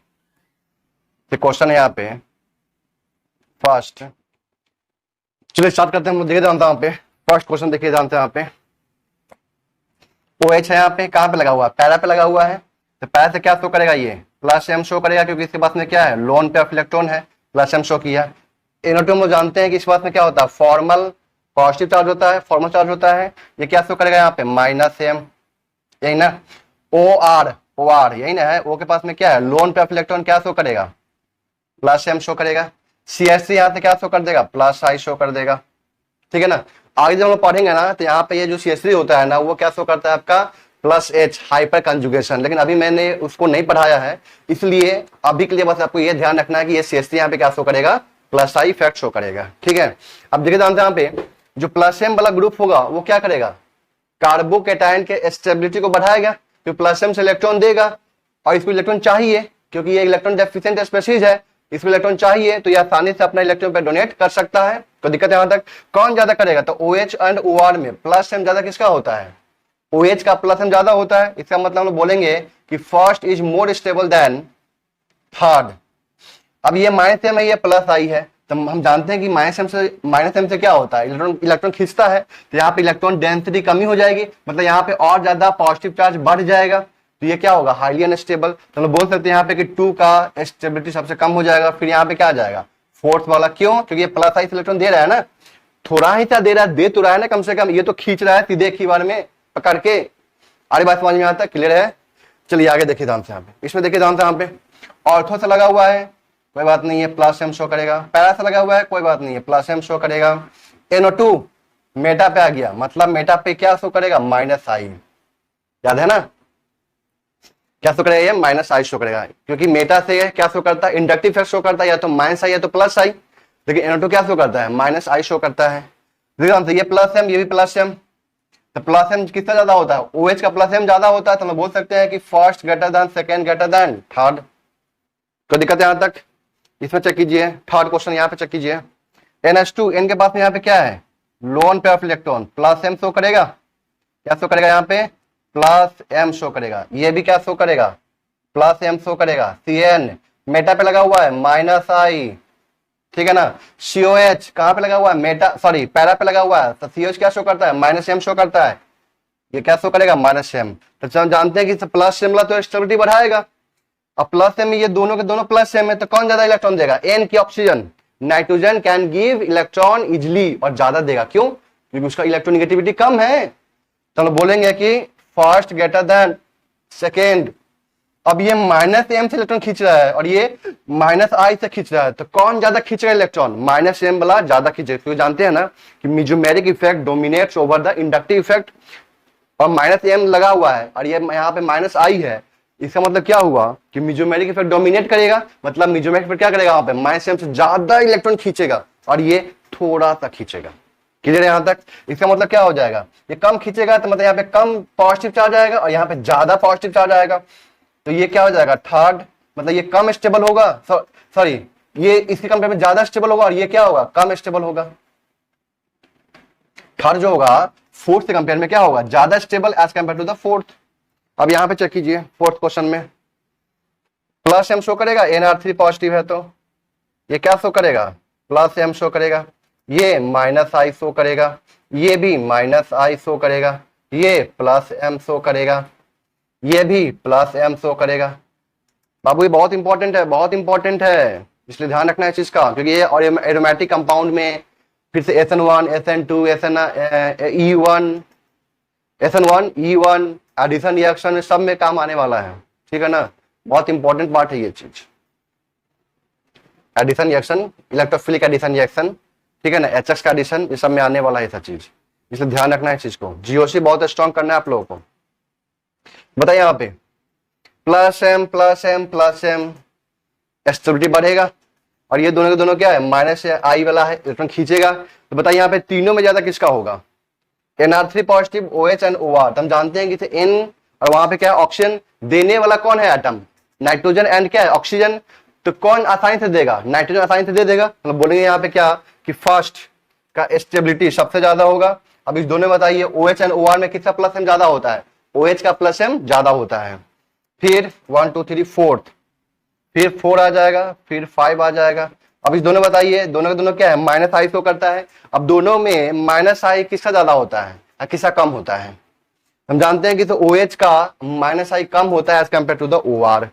[SPEAKER 1] क्वेश्चन है यहाँ पे फर्स्ट, चलिए स्टार्ट करते हैं हम लोग। देखिए यहाँ पे फर्स्ट क्वेश्चन देखिए, जानते हैं यहाँ पे OH है, यहाँ पे कहाँ पे लगा हुआ है, पैरा पे लगा हुआ है। तो पैरा से क्या शो करेगा, ये प्लस एम शो करेगा, क्योंकि इसके पास में क्या है, लोन पे ऑफ इलेक्ट्रॉन है, प्लस एम शो किया। NO2 हम लोग जानते हैं कि इस बात में क्या होता है, फॉर्मल पॉजिटिव चार्ज होता है, फॉर्मल चार्ज होता है। ये क्या शो करेगा यहाँ पे, माइनस एम, यही ना। OR यही ना है, O के पास में क्या है, लोन पे ऑफ इलेक्ट्रॉन, क्या शो करेगा, प्लस एम शो करेगा। CH3 यहाँ से क्या शो कर देगा, प्लस आई शो कर देगा, ठीक है ना। आगे जब हम लोग पढ़ेंगे ना, तो यहाँ पे ये जो CH3 होता है ना, वो क्या शो करता है आपका, प्लस H हाइपर कंजुगेशन। लेकिन अभी मैंने उसको नहीं पढ़ाया है, इसलिए अभी के लिए बस आपको ये ध्यान रखना है कि ये CH3 यहाँ पे क्या शो करेगा, प्लस आई इफेक्ट शो करेगा, ठीक है। अब देखिए जानते हैं यहाँ पे जो प्लस एम वाला ग्रुप होगा वो क्या करेगा, कार्बोकैटायन के स्टेबिलिटी को बढ़ाएगा, तो प्लस एम से इलेक्ट्रॉन देगा, और इसको इलेक्ट्रॉन चाहिए क्योंकि ये इलेक्ट्रॉन डेफिशिएंट स्पीशीज है, इसको इलेक्ट्रॉन चाहिए, तो ये आसानी से अपना इलेक्ट्रॉन पे डोनेट कर सकता है। तो दिक्कत यहां तक, कौन ज्यादा करेगा, तो OH एंड OR में प्लस एम ज्यादा किसका होता है, OH का प्लस एम ज्यादा होता है। इसका मतलब हम लोग बोलेंगे कि first is more stable than third. अब ये माइनस एम है, ये प्लस आई है, तो हम जानते हैं कि माइनस एम से क्या होता है, इलेक्ट्रॉन खींचता है, तो यहाँ पे इलेक्ट्रॉन डेंसिटी कमी हो जाएगी, मतलब यहाँ पे और ज्यादा पॉजिटिव चार्ज बढ़ जाएगा, तो ये क्या होगा, हाईली अनस्टेबल। तो हम बोल सकते हैं यहाँ पे कि 2 का स्टेबिलिटी सबसे कम हो जाएगा। फिर यहाँ पे क्या आ जाएगा, फोर्थ वाला, क्यों, क्योंकि ये प्लस आई इलेक्ट्रॉन दे रहा है ना, थोड़ा ही सा दे रहा है, दे तो रहा है ना कम से कम, ये तो खींच रहा है सीधे एक ही बार में पकड़ के। अरे बात समझ में आता है, क्लियर है। चलिए आगे देखिए ध्यान से, यहाँ पे इसमें देखिए ध्यान से, यहाँ पे ऑर्थो से लगा हुआ है, कोई बात नहीं है, प्लस एम शो करेगा। पैरा से लगा हुआ है, कोई बात नहीं है, प्लस एम शो करेगा। NO2 मेटा पे आ गया, मतलब मेटा पे क्या शो करेगा, माइनस आई, याद है ना, क्या शो करेगा, ये माइनस आई शो करेगा, क्योंकि मेटा से क्या शो करता है, इंडक्टिव इफेक्ट शो करता है, या तो माइनस आई या तो प्लस आई। लेकिन NO2 क्या शो करता है, माइनस आई शो करता है। ये प्लस एम, ये भी प्लस एम, तो प्लस एम किसका ज्यादा होता है, OH का प्लस एम ज्यादा होता है, तो हम बोल सकते हैं कि first greater than second greater than third. कोई दिक्कत है यहां तक? इसमें चेक कीजिए, थर्ड क्वेश्चन यहाँ पे चेक कीजिए। NH2, N के पास में यहाँ पे क्या है, lone pair of electron, plus M show करेगा, क्या शो करेगा यहाँ पे, प्लस एम शो करेगा। ये भी क्या शो करेगा, प्लस एम शो करेगा। CN मेटा पे लगा हुआ है, माइनस आई, ठीक है ना। COH कहां पे लगा हुआ है, मेटा सॉरी पैरा पे लगा हुआ है, तो COH क्या शो करता है, माइनस एम शो करता है। ये क्या शो करेगा, माइनस एम। तो हम जानते हैं कि प्लस सिम्बल तो स्टेबिलिटी बढ़ाएगा। अब प्लस एम, ये दोनों के दोनों प्लस एम है, तो कौन ज्यादा इलेक्ट्रॉन देगा, N की oxygen. Nitrogen can give electron easily, और ज्यादा देगा, क्यों, क्योंकि उसका इलेक्ट्रोनिगेटिविटी कम है। तो हम बोलेंगे कि फर्स्ट ग्रेटर देन सेकेंड। अब ये माइनस एम से इलेक्ट्रॉन खींच रहा है और ये माइनस आई से खींच रहा है, तो कौन ज्यादा खींचेगा इलेक्ट्रॉन, माइनस एम वाला ज्यादा खींचेगा। तो जानते हैं ना कि mesomeric effect dominates over the inductive effect, और माइनस एम लगा हुआ है और ये यहाँ पे माइनस आई है। इसका मतलब क्या हुआ कि मेसोमेरिक इफेक्ट डोमिनेट करेगा, मतलब मेसोमेरिक इफेक्ट क्या करेगा, वहां पे माइनस एम से ज्यादा इलेक्ट्रॉन खींचेगा और ये थोड़ा सा खींचेगा। क्लियर है यहां तक? इसका मतलब क्या हो जाएगा, ये कम खींचेगा तो मतलब यहाँ पे कम पॉजिटिव चार्ज आएगा और यहाँ पे ज्यादा पॉजिटिव चार्ज आएगा, तो ये क्या हो जाएगा, थर्ड, मतलब ये कम स्टेबल होगा, सॉरी ये इसके कंपेयर में ज्यादा स्टेबल होगा और ये क्या होगा, कम स्टेबल होगा। थर्ड जो होगा फोर्थ के कंपेयर में क्या होगा, ज्यादा stable as compare to the fourth. अब यहां पे चेक कीजिए फोर्थ क्वेश्चन में, प्लस एम शो करेगा, NR3 पॉजिटिव है तो ये क्या शो करेगा, प्लस एम शो करेगा। ये माइनस आई शो करेगा, ये भी माइनस आई शो करेगा, ये प्लस एम शो करेगा, ये भी प्लस एम शो करेगा। बाबू ये बहुत इंपॉर्टेंट है, बहुत इंपॉर्टेंट है, इसलिए ध्यान रखना है इस चीज का, क्योंकि ये और एरोमेटिक कंपाउंड में फिर से SN1 SN2 SN1 E1 addition reaction सब में काम आने वाला है, ठीक है ना। बहुत इंपॉर्टेंट पार्ट है ये चीज, addition reaction, electrophilic addition reaction, ठीक है ना, HX का एडिशन, ये सब में आने वाला है ऐसा चीज, इसलिए ध्यान रखना है इस चीज को। GOC बहुत स्ट्रॉन्ग करना है आप लोगों को। बताइए यहाँ पे plus M plus M plus M, stability बढ़ेगा और ये दोनों के दोनों क्या है, माइनस आई वाला है, इलेक्ट्रॉन खींचेगा। तो बताइए यहाँ पे तीनों में ज्यादा किसका होगा, NR3 positive, OH and OR। तो हम जानते हैं कि N और वहां पे क्या है, ऑक्सीजन देने वाला कौन है एटम, नाइट्रोजन एंड क्या है, ऑक्सीजन। तो कौन आसानी से देगा, नाइट्रोजन आसानी से दे देगा। मतलब बोलेंगे यहाँ पे क्या कि फर्स्ट का स्टेबिलिटी सबसे ज्यादा होगा। अब इस दोनों में बताइए OH एंड OR में किसका प्लस एम ज्यादा होता है, OH का प्लस एम ज्यादा होता है। फिर 1 2 3 फोर्थ, फिर 4 आ जाएगा, फिर 5 आ जाएगा। अब इस दोनों बताइए, दोनों के दोनों क्या है, माइनस आई शो करता है। अब दोनों में माइनस आई किसका ज्यादा होता है या किसका कम होता है, हम जानते हैं कि तो OH का माइनस आई कम होता है as compare to the OR।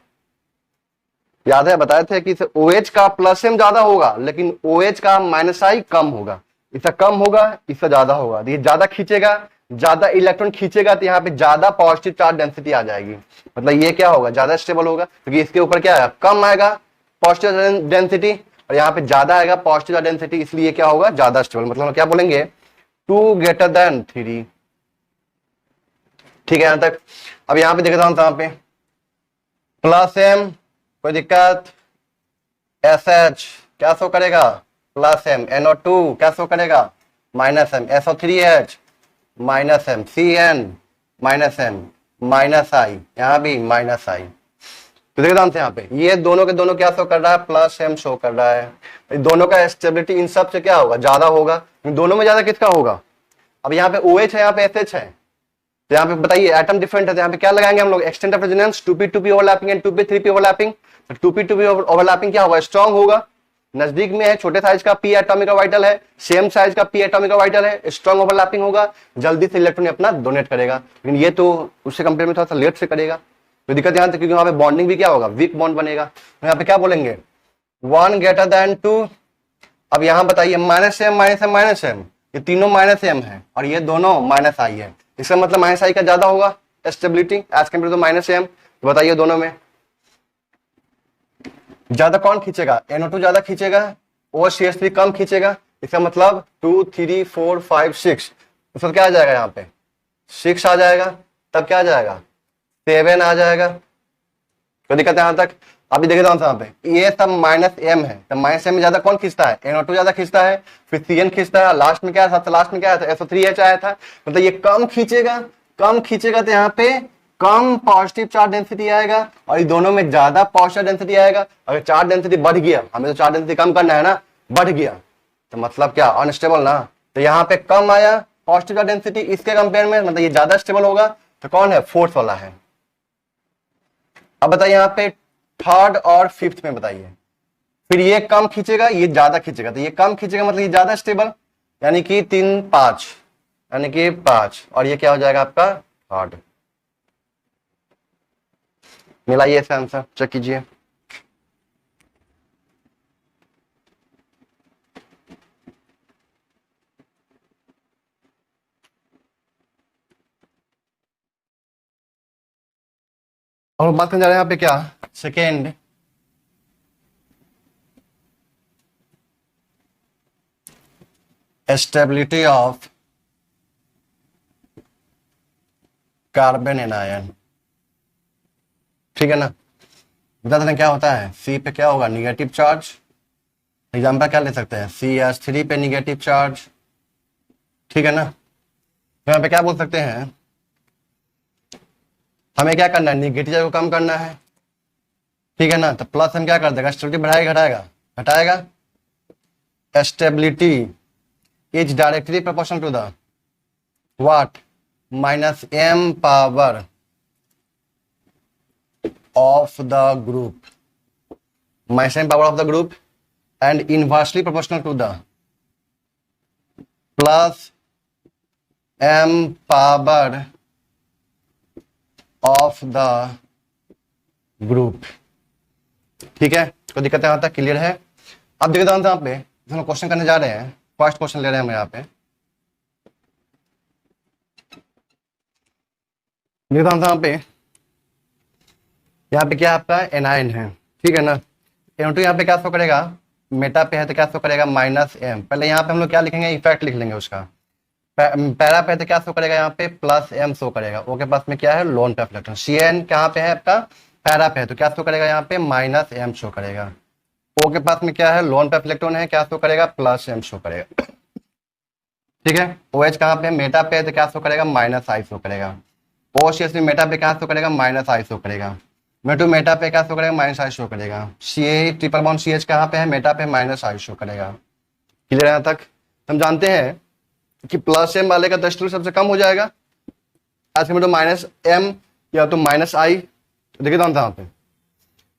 [SPEAKER 1] याद है बताए थे कि OH का प्लस एम ज्यादा होगा लेकिन OH का माइनस आई कम होगा, इसका कम होगा इसका ज्यादा होगा। ये ज्यादा खींचेगा, ज्यादा इलेक्ट्रॉन खींचेगा तो यहाँ पे ज्यादा पॉजिटिव चार्ज डेंसिटी आ जाएगी, मतलब ये क्या होगा, ज्यादा स्टेबल होगा, क्योंकि इसके ऊपर क्या है, कम आएगा पॉजिटिव डेंसिटी और यहाँ पे ज्यादा आएगा पॉजिटिव डेंसिटी, इसलिए क्या होगा, ज्यादा स्टेबल। मतलब हम क्या बोलेंगे, 2 ग्रेटर देन 3, ठीक है यहां तक। अब यहाँ पे देखता हूं, यहाँ पे प्लस एम, कोई दिक्कत, SH क्या शो करेगा, प्लस एम, NO2 क्या शो करेगा, minus M, SO3H minus M, CN minus M, minus I, यहाँ भी माइनस आई। तो देखते हैं यहाँ पे ये दोनों के दोनों क्या शो कर रहा है, प्लस एम शो कर रहा है। दोनों का स्टेबिलिटी इन सब से क्या होगा, ज्यादा होगा। दोनों में ज्यादा किसका होगा, अब यहाँ पे OH है, यहाँ पे SH है, तो यहाँ पे बताइए एटम डिफरेंट है, तो यहाँ पे क्या लगाएंगे हम लोग, extent of resonance, 2p2p overlapping and 2p3p overlapping. 2p2p overlapping क्या होगा, स्ट्रॉन्ग होगा, नजदीक में है, छोटे साइज का p एटॉमिक ऑर्बिटल है, सेम साइज का p एटॉमिक ऑर्बिटल है, स्ट्रॉन्ग ओवरलैपिंग होगा, जल्दी से इलेक्ट्रॉन अपना डोनेट करेगा। लेकिन ये तो उससे कंपेयर में थोड़ा सा लेट से करेगा, तो दिक्कत यहाँ, क्योंकि वहां पे बॉन्डिंग भी क्या होगा, वीक बॉन्ड बनेगा। तो यहाँ पे क्या बोलेंगे, 1 ग्रेटर देन 2। अब यहाँ बताइए minus M minus M minus M, ये तीनों माइनस एम है और ये दोनों माइनस आई है, इसका मतलब माइनस आई का ज्यादा होगा stability as compare to minus M. तो बताइए दोनों में ज्यादा कौन खींचेगा, NO2 ज्यादा खींचेगा, OCH3 कम खींचेगा, इसका मतलब 2 3 4 5 6, उसका क्या आ जाएगा, यहाँ पे 6 आ जाएगा, तब क्या आ जाएगा, 7 आ जाएगा। कोई दिक्कत है यहाँ तक। अभी देखिए यहाँ पे ये सब माइनस एम है, तो माइनस एम में ज्यादा कौन खींचता है, NO2 ज्यादा खींचता है, फिर CN खींचता है, लास्ट में क्या था, लास्ट में क्या आया था, SO3H आया था। मतलब ये कम खींचेगा, कम खींचेगा तो यहाँ पे कम पॉजिटिव चार्ज डेंसिटी आएगा, और ये दोनों में ज्यादा पॉजिटिव डेंसिटी आएगा। अगर चार्ज डेंसिटी बढ़ गया, हमें तो चार्ज डेंसिटी कम करना है ना, बढ़ गया तो मतलब क्या, अनस्टेबल ना। तो यहाँ पे कम आया पॉजिटिव चार्ज डेंसिटी इसके कंपेयर में, मतलब ये ज्यादा स्टेबल होगा। तो कौन है, फोर्थ वाला है। अब बताइए यहाँ पे थर्ड और फिफ्थ में बताइए, फिर ये कम खींचेगा, ये ज्यादा खींचेगा, तो ये कम खींचेगा मतलब ये ज्यादा स्टेबल, यानी कि 3 5, यानी कि 5, और ये क्या हो जाएगा आपका थर्ड। मिलाइए इसका आंसर, चेक कीजिए। और बात करने जा रहे हैं यहाँ पे क्या, second stability of carbon anion. ठीक है ना, बता दें क्या होता है, सी पे क्या होगा, निगेटिव चार्ज। एग्जाम्पल क्या ले सकते हैं, CH3 पे निगेटिव चार्ज। ठीक है ना, तो यहाँ पे क्या बोल सकते हैं, हमें क्या करना है, निगेटिव चार्ज को कम करना है। ठीक है ना, तो प्लस हम क्या कर देगा, स्टेबिलिटी बढ़ाएगा घटाएगा, घटाएगा। Stability is directly proportional to the what, -m power of the group, -m power of the group, and inversely proportional to the +m power of the group. ठीक है, कोई दिक्कत है, यहाँ तक क्लियर है। अब देखते हैं यहाँ पे हम क्वेश्चन करने जा रहे हैं, फर्स्ट क्वेश्चन ले रहे हैं हम यहाँ पे, देखते हैं यहाँ पे क्या आपका एनायन है। ठीक है ना, NO2 यहाँ पे क्या शो करेगा, मेटा पे है तो क्या शो करेगा, -m। पहले यहाँ पे हम लोग क्या लिखेंगे, इफेक्ट लिख लेंगे उसका। पैरा पे है तो क्या शो करेगा, यहाँ पे +m शो करेगा। ओ के पास में क्या है, लोन पे इलेक्ट्रॉन। CN कहाँ पे है आपका, पैरा पे है तो क्या शो करेगा, यहाँ पे -m शो करेगा। ओ के पास में क्या है, लोन पे इलेक्ट्रॉन है, क्या शो करेगा, +m शो करेगा। ठीक है, OH कहाँ पे, मेटा पे है तो क्या शो करेगा, -I शो करेगा। OCH में मेटा पे क्या शो करेगा, -I शो करेगा। मेटू मेटा पे क्या शो करेगा, -I शो करेगा। CA ट्रिपल बॉन्ड CH कहाँ पे है, मेटा पे -I शो करेगा। क्लियर है यहाँ तक। हम जानते हैं कि +m वाले का तो सबसे कम हो जाएगा, आज में तो -m या तो -I। देखिए तो यहाँ पे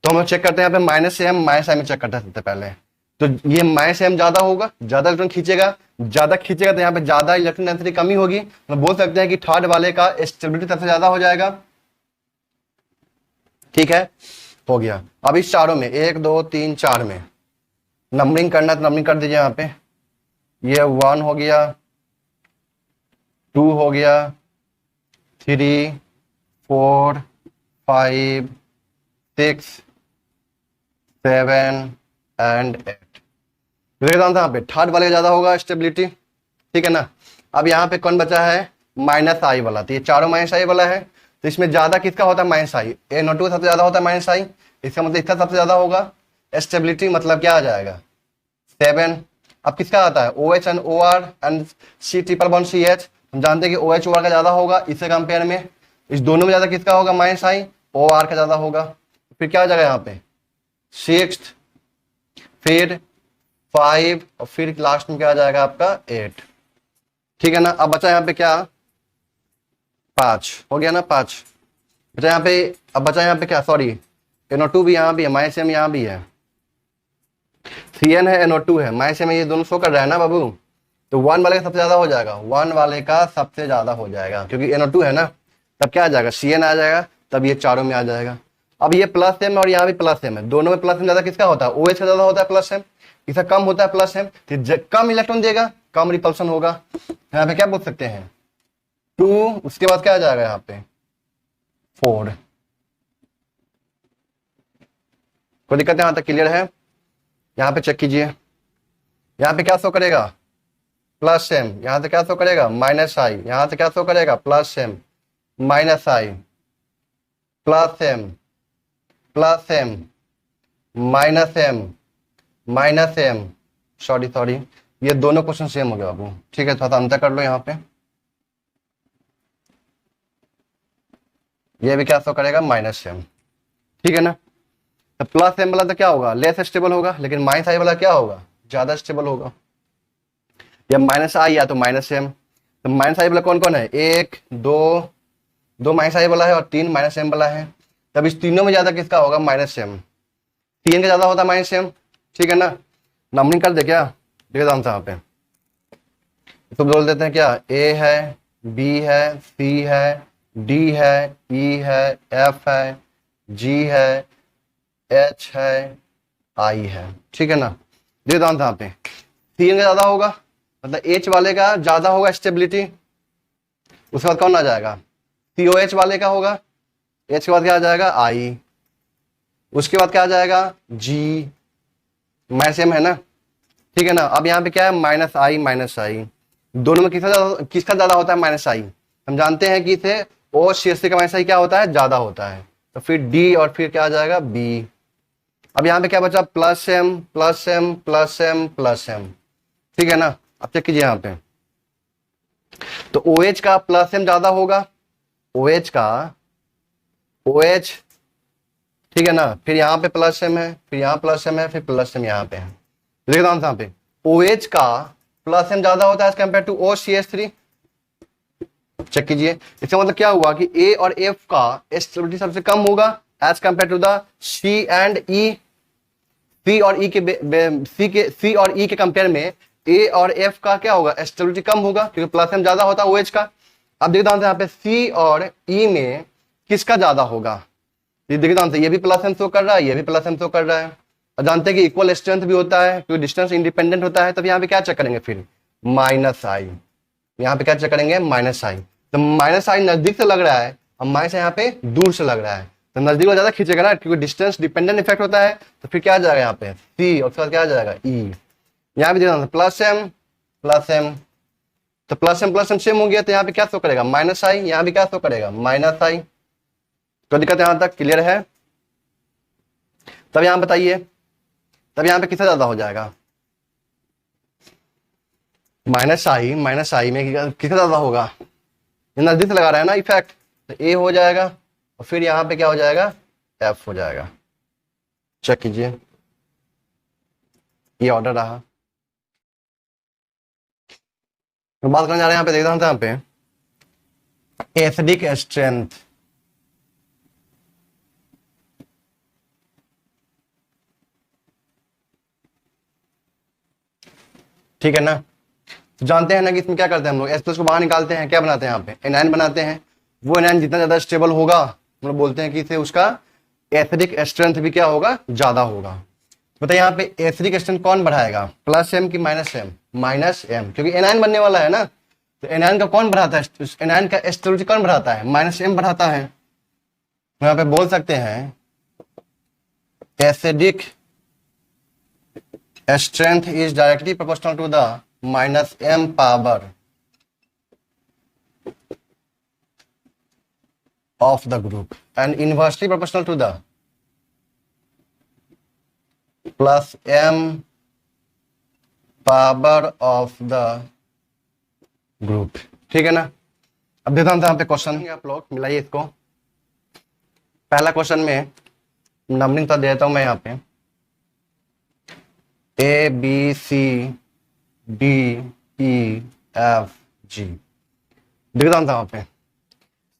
[SPEAKER 1] तो हम चेक करते हैं, यहाँ पे -m -I में चेक करते हैं सबसे पहले। तो ये -m ज्यादा होगा, ज्यादा इलेक्ट्रॉन खींचेगा, ज्यादा खींचेगा तो यहाँ पे ज्यादा इलेक्ट्रॉन डेंसिटी कमी होगी। हम बोल सकते हैं कि थर्ड वाले का स्टेबिलिटी सबसे ज्यादा हो जाएगा। ठीक है, हो गया। अब इस चारों में 1 2 3 4 में नंबरिंग करना तो नंबरिंग कर दीजिए। यहाँ पे ये 1 हो गया, 2 हो गया, 3 4 5 6 7 एंड 8। यहाँ पे थर्ड वाले ज्यादा होगा स्टेबिलिटी। ठीक है ना, अब यहाँ पे कौन बचा है, -I वाला। तो ये चारों -I वाला है, तो इसमें ज्यादा किसका होता है, -I। NO2 सबसे ज्यादा होता है -I, इसका मतलब इसका सबसे ज्यादा होगा। स्टेबिलिटी मतलब क्या आ जाएगा, 7। अब किसका आता है, OH and OR and C triple bond CH। हम जानते हैं कि OH OR का ज्यादा होगा इससे कंपेयर में। इस दोनों में ज्यादा किसका होगा, -I, OR का ज्यादा होगा। फिर क्या हो जाएगा यहाँ पे 6, फिर 5 और फिर लास्ट में क्या आ जाएगा आपका 8। ठीक है ना, अब बचा यहाँ पे क्या 5 हो गया ना, 5 बचा यहाँ पे। अब बचा यहाँ पे क्या, सॉरी NO2 भी यहाँ भी है, -m यहाँ भी है, CN है, NO2 है, -m ये दोनों शो कर रहा है ना बाबू। तो 1 वाले का सबसे ज्यादा हो जाएगा, 1 वाले का सबसे ज्यादा हो जाएगा, क्योंकि NO2 है ना। तब क्या आ जाएगा, CN आ जाएगा, तब ये चारों में आ जाएगा। अब ये +m और यहाँ भी +m है, दोनों में +m ज्यादा किसका होता है, OH का ज्यादा होता है +m, इसका कम होता है +m। तो कम इलेक्ट्रॉन देगा, कम रिपल्सन होगा। यहाँ पे क्या बोल सकते हैं 2, उसके बाद क्या आ जाएगा यहाँ पे 4। कोई दिक्कत है, यहाँ तक क्लियर है। यहाँ पे चेक कीजिए, यहाँ पे क्या शो करेगा +m, यहाँ से क्या शो करेगा -I, यहाँ से क्या शो करेगा +m -I +m +m minus am sorry sorry, ये दोनों क्वेश्चन सेम हो गया बाबू, ठीक है, थोड़ा सा अंतर कर लो यहाँ पे। ये भी क्या शो करेगा, -m, ठीक है ना। तो प्लस एम वाला तो क्या होगा, लेस स्टेबल होगा, लेकिन माइनस आई वाला क्या होगा, ज्यादा स्टेबल होगा। या माइनस आई या तो -m। तो माइनस आई वाला कौन कौन है, एक दो, दो माइनस आई वाला है और तीन -m वाला है। तब इस तीनों में ज्यादा किसका होगा, -m। तीन का ज्यादा होता है -m, ठीक है ना। नंबरिंग कर दे क्या, देखो आंसर यहाँ पे, तो बोल देते हैं क्या, ए है, बी है, सी है, डी है, ई है, एफ है, जी है, एच है, आई है, ठीक है ना। देखो आंसर यहाँ पे, तीन का ज्यादा होगा, मतलब एच वाले का ज्यादा होगा स्टेबिलिटी। उसके बाद कौन आ जाएगा, COH वाले का होगा, एच के बाद क्या आ जाएगा, आई। उसके बाद क्या आ जाएगा, जी, -m है ना, ठीक है ना। अब यहाँ पे क्या है, -i, दोनों में किसका ज्यादा होता है, -i। हम जानते हैं कि इसे OCH का -i क्या होता है, ज्यादा होता है। तो फिर डी और फिर क्या आ जाएगा, बी। अब यहाँ पे क्या बचा, +m, ठीक है ना। अब चेक कीजिए यहाँ पे, तो OH का +m ज्यादा होगा, OH का OH, ठीक है ना। फिर यहाँ पे +m है, फिर यहाँ +m है, फिर +m यहाँ पे है। लिख दो यहाँ पे, OH का +m ज्यादा होता है as compare to OCH3। Check कीजिए, इसका मतलब क्या हुआ कि A और F का स्टेबिलिटी सबसे कम होगा as compare to the C and E। C और E के कंपेयर में A और F का क्या होगा, स्टेबिलिटी कम होगा, क्योंकि +m ज्यादा होता है OH का। अब देखते हैं यहाँ पे C और E में किसका ज्यादा होगा, ये देखिए ये भी +m शो कर रहा है, ये भी +m शो कर रहा है। और जानते हैं कि इक्वल स्ट्रेंथ भी होता है, क्योंकि डिस्टेंस इंडिपेंडेंट होता है। तब यहाँ पे क्या चेक करेंगे, फिर -i, यहाँ पे क्या चेक करेंगे, -i। तो -i नजदीक से लग रहा है और माइनस यहाँ पे दूर से लग रहा है, तो नजदीक वाला ज्यादा खींचेगा ना, क्योंकि डिस्टेंस डिपेंडेंट इफेक्ट होता है। तो फिर क्या आ जाएगा यहाँ पे, C, और उसके बाद क्या आ जाएगा, E। यहाँ भी देखना +m, तो +m सेम हो गया, तो यहाँ पे क्या शो करेगा, -i, यहाँ भी क्या शो करेगा, -i। तो दिक्कत यहाँ तक क्लियर है। तब यहाँ बताइए, तब यहाँ पे कितना ज्यादा हो जाएगा, -i में कितना ज्यादा होगा, ये नजदीक से लगा रहा है ना इफेक्ट, तो A हो जाएगा और फिर यहाँ पे क्या हो जाएगा, F हो जाएगा। चेक कीजिए, ये ऑर्डर रहा। तो बात करने जा रहे हैं यहाँ पे, देखता हूँ यहाँ पे एसिडिक स्ट्रेंथ, ठीक है ना। तो जानते हैं ना कि इसमें क्या करते हैं हम लोग, H+ को बाहर निकालते हैं, क्या बनाते हैं यहाँ पे, एनायन बनाते हैं। वो एनायन जितना ज्यादा स्टेबल होगा, हम लोग बोलते हैं कि इसे उसका एसिडिक स्ट्रेंथ भी क्या होगा, ज्यादा होगा। बताइए यहाँ पे एसिडिक स्ट्रेंथ कौन बढ़ाएगा, +m कि -m, -m, क्योंकि एनायन बनने वाला है ना। तो एनायन का कौन बढ़ाता है, एनायन का स्टेबिलिटी कौन बढ़ाता है, -m बढ़ाता है। यहाँ पे बोल सकते हैं acidic strength is directly proportional to the -m power of the group and inversely proportional to the +m power of the group, ठीक है ना। अब देखता हूं यहाँ पे क्वेश्चन, आप लोग मिलाइए इसको। पहला क्वेश्चन में नंबरिंग तो देता हूं मैं यहाँ पे, A B C D E F G। देखता हूं यहाँ पे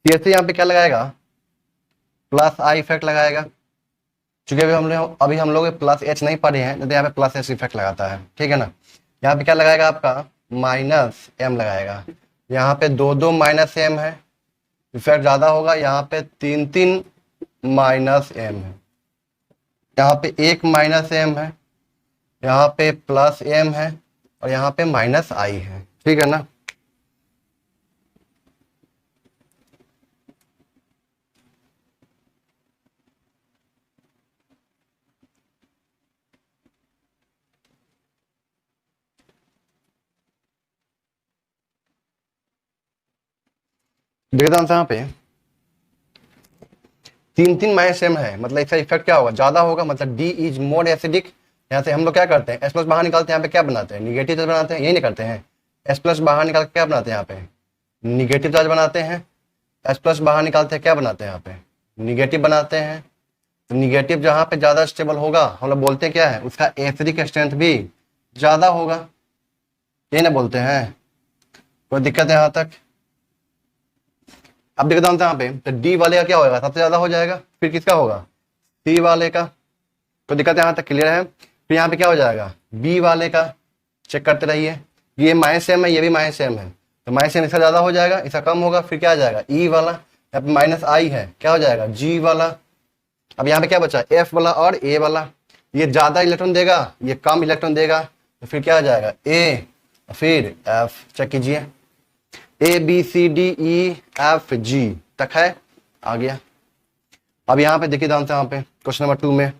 [SPEAKER 1] CH3 यहाँ पे क्या लगाएगा, +i इफेक्ट लगाएगा, चूंकि अभी हम लोग +h नहीं पढ़े हैं, तो यहाँ पे +h इफेक्ट लगाता है, ठीक है ना। यहाँ पे क्या लगाएगा आपका, -m लगाएगा। यहाँ पे दो -m है, इफेक्ट ज्यादा होगा। यहाँ पे तीन -m है, यहाँ पे एक -m है, यहाँ पे +m है और यहाँ पे -i है, ठीक है ना। देखता हूं यहाँ पे तीन तीन माइनस एम है, मतलब इसका इफेक्ट क्या होगा, ज्यादा होगा, मतलब डी इज मोर एसिडिक। यहाँ से हम लोग क्या करते हैं, एस प्लस बाहर निकालते हैं, यहाँ पे क्या बनाते हैं, निगेटिव चार्ज बनाते हैं, यही नहीं करते हैं। एस प्लस बाहर निकाल के क्या बनाते हैं, यहाँ पे निगेटिव चार्ज बनाते हैं। एस प्लस बाहर निकालते हैं, क्या बनाते हैं, यहाँ पे निगेटिव बनाते हैं। तो निगेटिव जहाँ पे ज्यादा स्टेबल होगा, हम लोग बोलते हैं क्या है, उसका एसिडिक स्ट्रेंथ भी ज्यादा होगा, ये ना बोलते हैं। कोई दिक्कत है यहाँ तक? अब देखते हैं यहाँ पे, तो डी वाले का क्या होगा, सबसे ज्यादा हो जाएगा, फिर किसका होगा, सी वाले का। कोई दिक्कत है यहाँ तक, क्लियर है? फिर यहाँ पे क्या हो जाएगा, बी वाले का, चेक करते रहिए। ये माइनस एम है, ये भी माइनस एम है, तो माइनस एम इसका ज्यादा हो जाएगा, इसका कम होगा, फिर क्या आ जाएगा, ई वाला। यहाँ पे माइनस आई है, क्या हो जाएगा, जी वाला। अब यहाँ पे क्या बचा, एफ वाला और ए वाला। ये ज्यादा इलेक्ट्रॉन देगा, ये कम इलेक्ट्रॉन देगा, तो फिर क्या आ जाएगा, ए फिर एफ। चेक कीजिए, A B C D E F G तक है, आ गया। अब यहाँ पे देखिए ध्यान से, यहाँ पे क्वेश्चन नंबर 2 में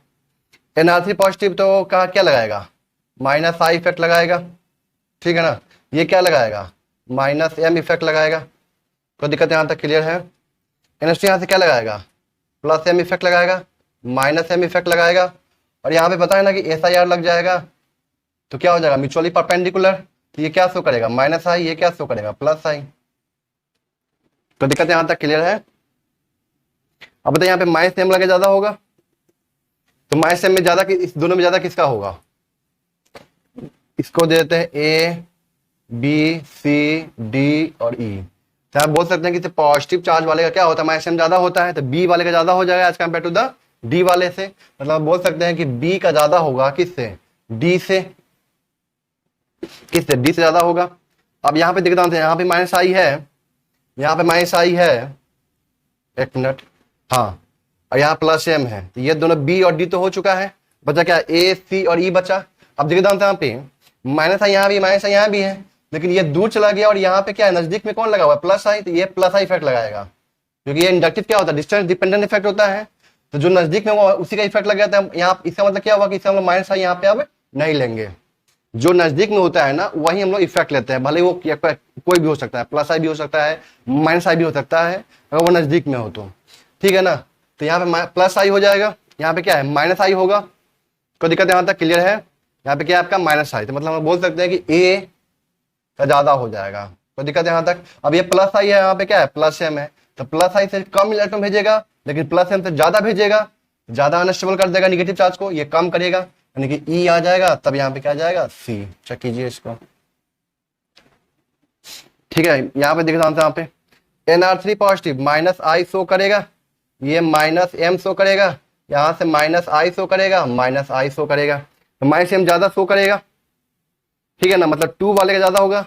[SPEAKER 1] NR3 पॉजिटिव तो का क्या लगाएगा, माइनस आई इफेक्ट लगाएगा, ठीक है ना। ये क्या लगाएगा, माइनस एम इफेक्ट लगाएगा। कोई दिक्कत यहाँ तक, क्लियर है? NH2 यहाँ से क्या लगाएगा, प्लस एम इफेक्ट लगाएगा, माइनस एम इफेक्ट लगाएगा। और यहाँ पे पता है ना कि SIR लग जाएगा, तो क्या हो जाएगा, म्यूचुअली परपेंडिकुलर। तो ये क्या शो करेगा, माइनस आई, ये क्या शो करेगा, प्लस आई। तो दिक्कत यहाँ तक, क्लियर है? अब बताइए यहाँ पे माइनस एम लगे ज्यादा होगा, तो माइनस एम में ज्यादा, इस दोनों में ज्यादा किसका होगा, इसको देते हैं ए बी सी डी और ई। तो आप बोल सकते हैं कि पॉजिटिव चार्ज वाले का क्या होता है, माइनस एम ज्यादा होता है, तो बी वाले का ज्यादा हो जाएगा as compare to the D वाले से। मतलब आप बोल सकते हैं कि बी का ज्यादा होगा किससे, डी से। किससे, डी से ज्यादा होगा। अब यहाँ पे देखता हूँ, यहाँ पे माइनस आई है, यहाँ पे माइनस आई है, एक मिनट, हाँ, और यहाँ प्लस एम है, तो ये दोनों बी और डी तो हो चुका है, बचा क्या, ए सी और ई बचा। अब देखते हैं यहाँ पे माइनस आई यहाँ भी, माइनस आई यहाँ भी है, लेकिन ये दूर चला गया, और यहाँ पे क्या है, नजदीक में कौन लगा हुआ है, प्लस आई, तो ये प्लस आई इफेक्ट लगाएगा, क्योंकि ये इंडक्टिव क्या होता है, डिस्टेंस डिपेंडेंट इफेक्ट होता है। तो जो नजदीक में वो उसी का इफेक्ट लग जाता है यहाँ। इसका मतलब क्या हुआ कि इससे हम लोग माइनस आई यहाँ पे अब नहीं लेंगे, जो नजदीक में होता है ना वही हम लोग इफेक्ट लेते हैं, भले वो कोई भी हो सकता है, प्लस आई भी हो सकता है, माइनस आई भी हो सकता है, अगर वो नजदीक में हो तो, ठीक है ना। तो यहाँ पे प्लस आई हो जाएगा, यहाँ पे क्या है, माइनस आई होगा। कोई दिक्कत यहाँ तक, क्लियर है? यहाँ पे क्या है आपका, माइनस आई, तो मतलब हम बोल सकते हैं कि ए का ज्यादा हो जाएगा। कोई दिक्कत यहाँ तक? अब ये प्लस आई है, यहाँ पे क्या है, प्लस एम है, तो प्लस आई से कम इलेक्ट्रॉन भेजेगा, लेकिन प्लस एम से ज्यादा भेजेगा, ज्यादा अनस्टेबल कर देगा निगेटिव चार्ज को, ये कम करेगा, यानी कि ई आ जाएगा, तब यहाँ पे क्या आ जाएगा, सी। चेक कीजिए इसको, ठीक है। यहाँ पे देखा यहाँ पे NR3 positive minus I show करेगा, ये माइनस एम शो करेगा, यहाँ से माइनस आई शो करेगा, माइनस आई शो करेगा, तो माइनस एम ज्यादा शो करेगा, ठीक है ना, मतलब 2 वाले का ज्यादा होगा।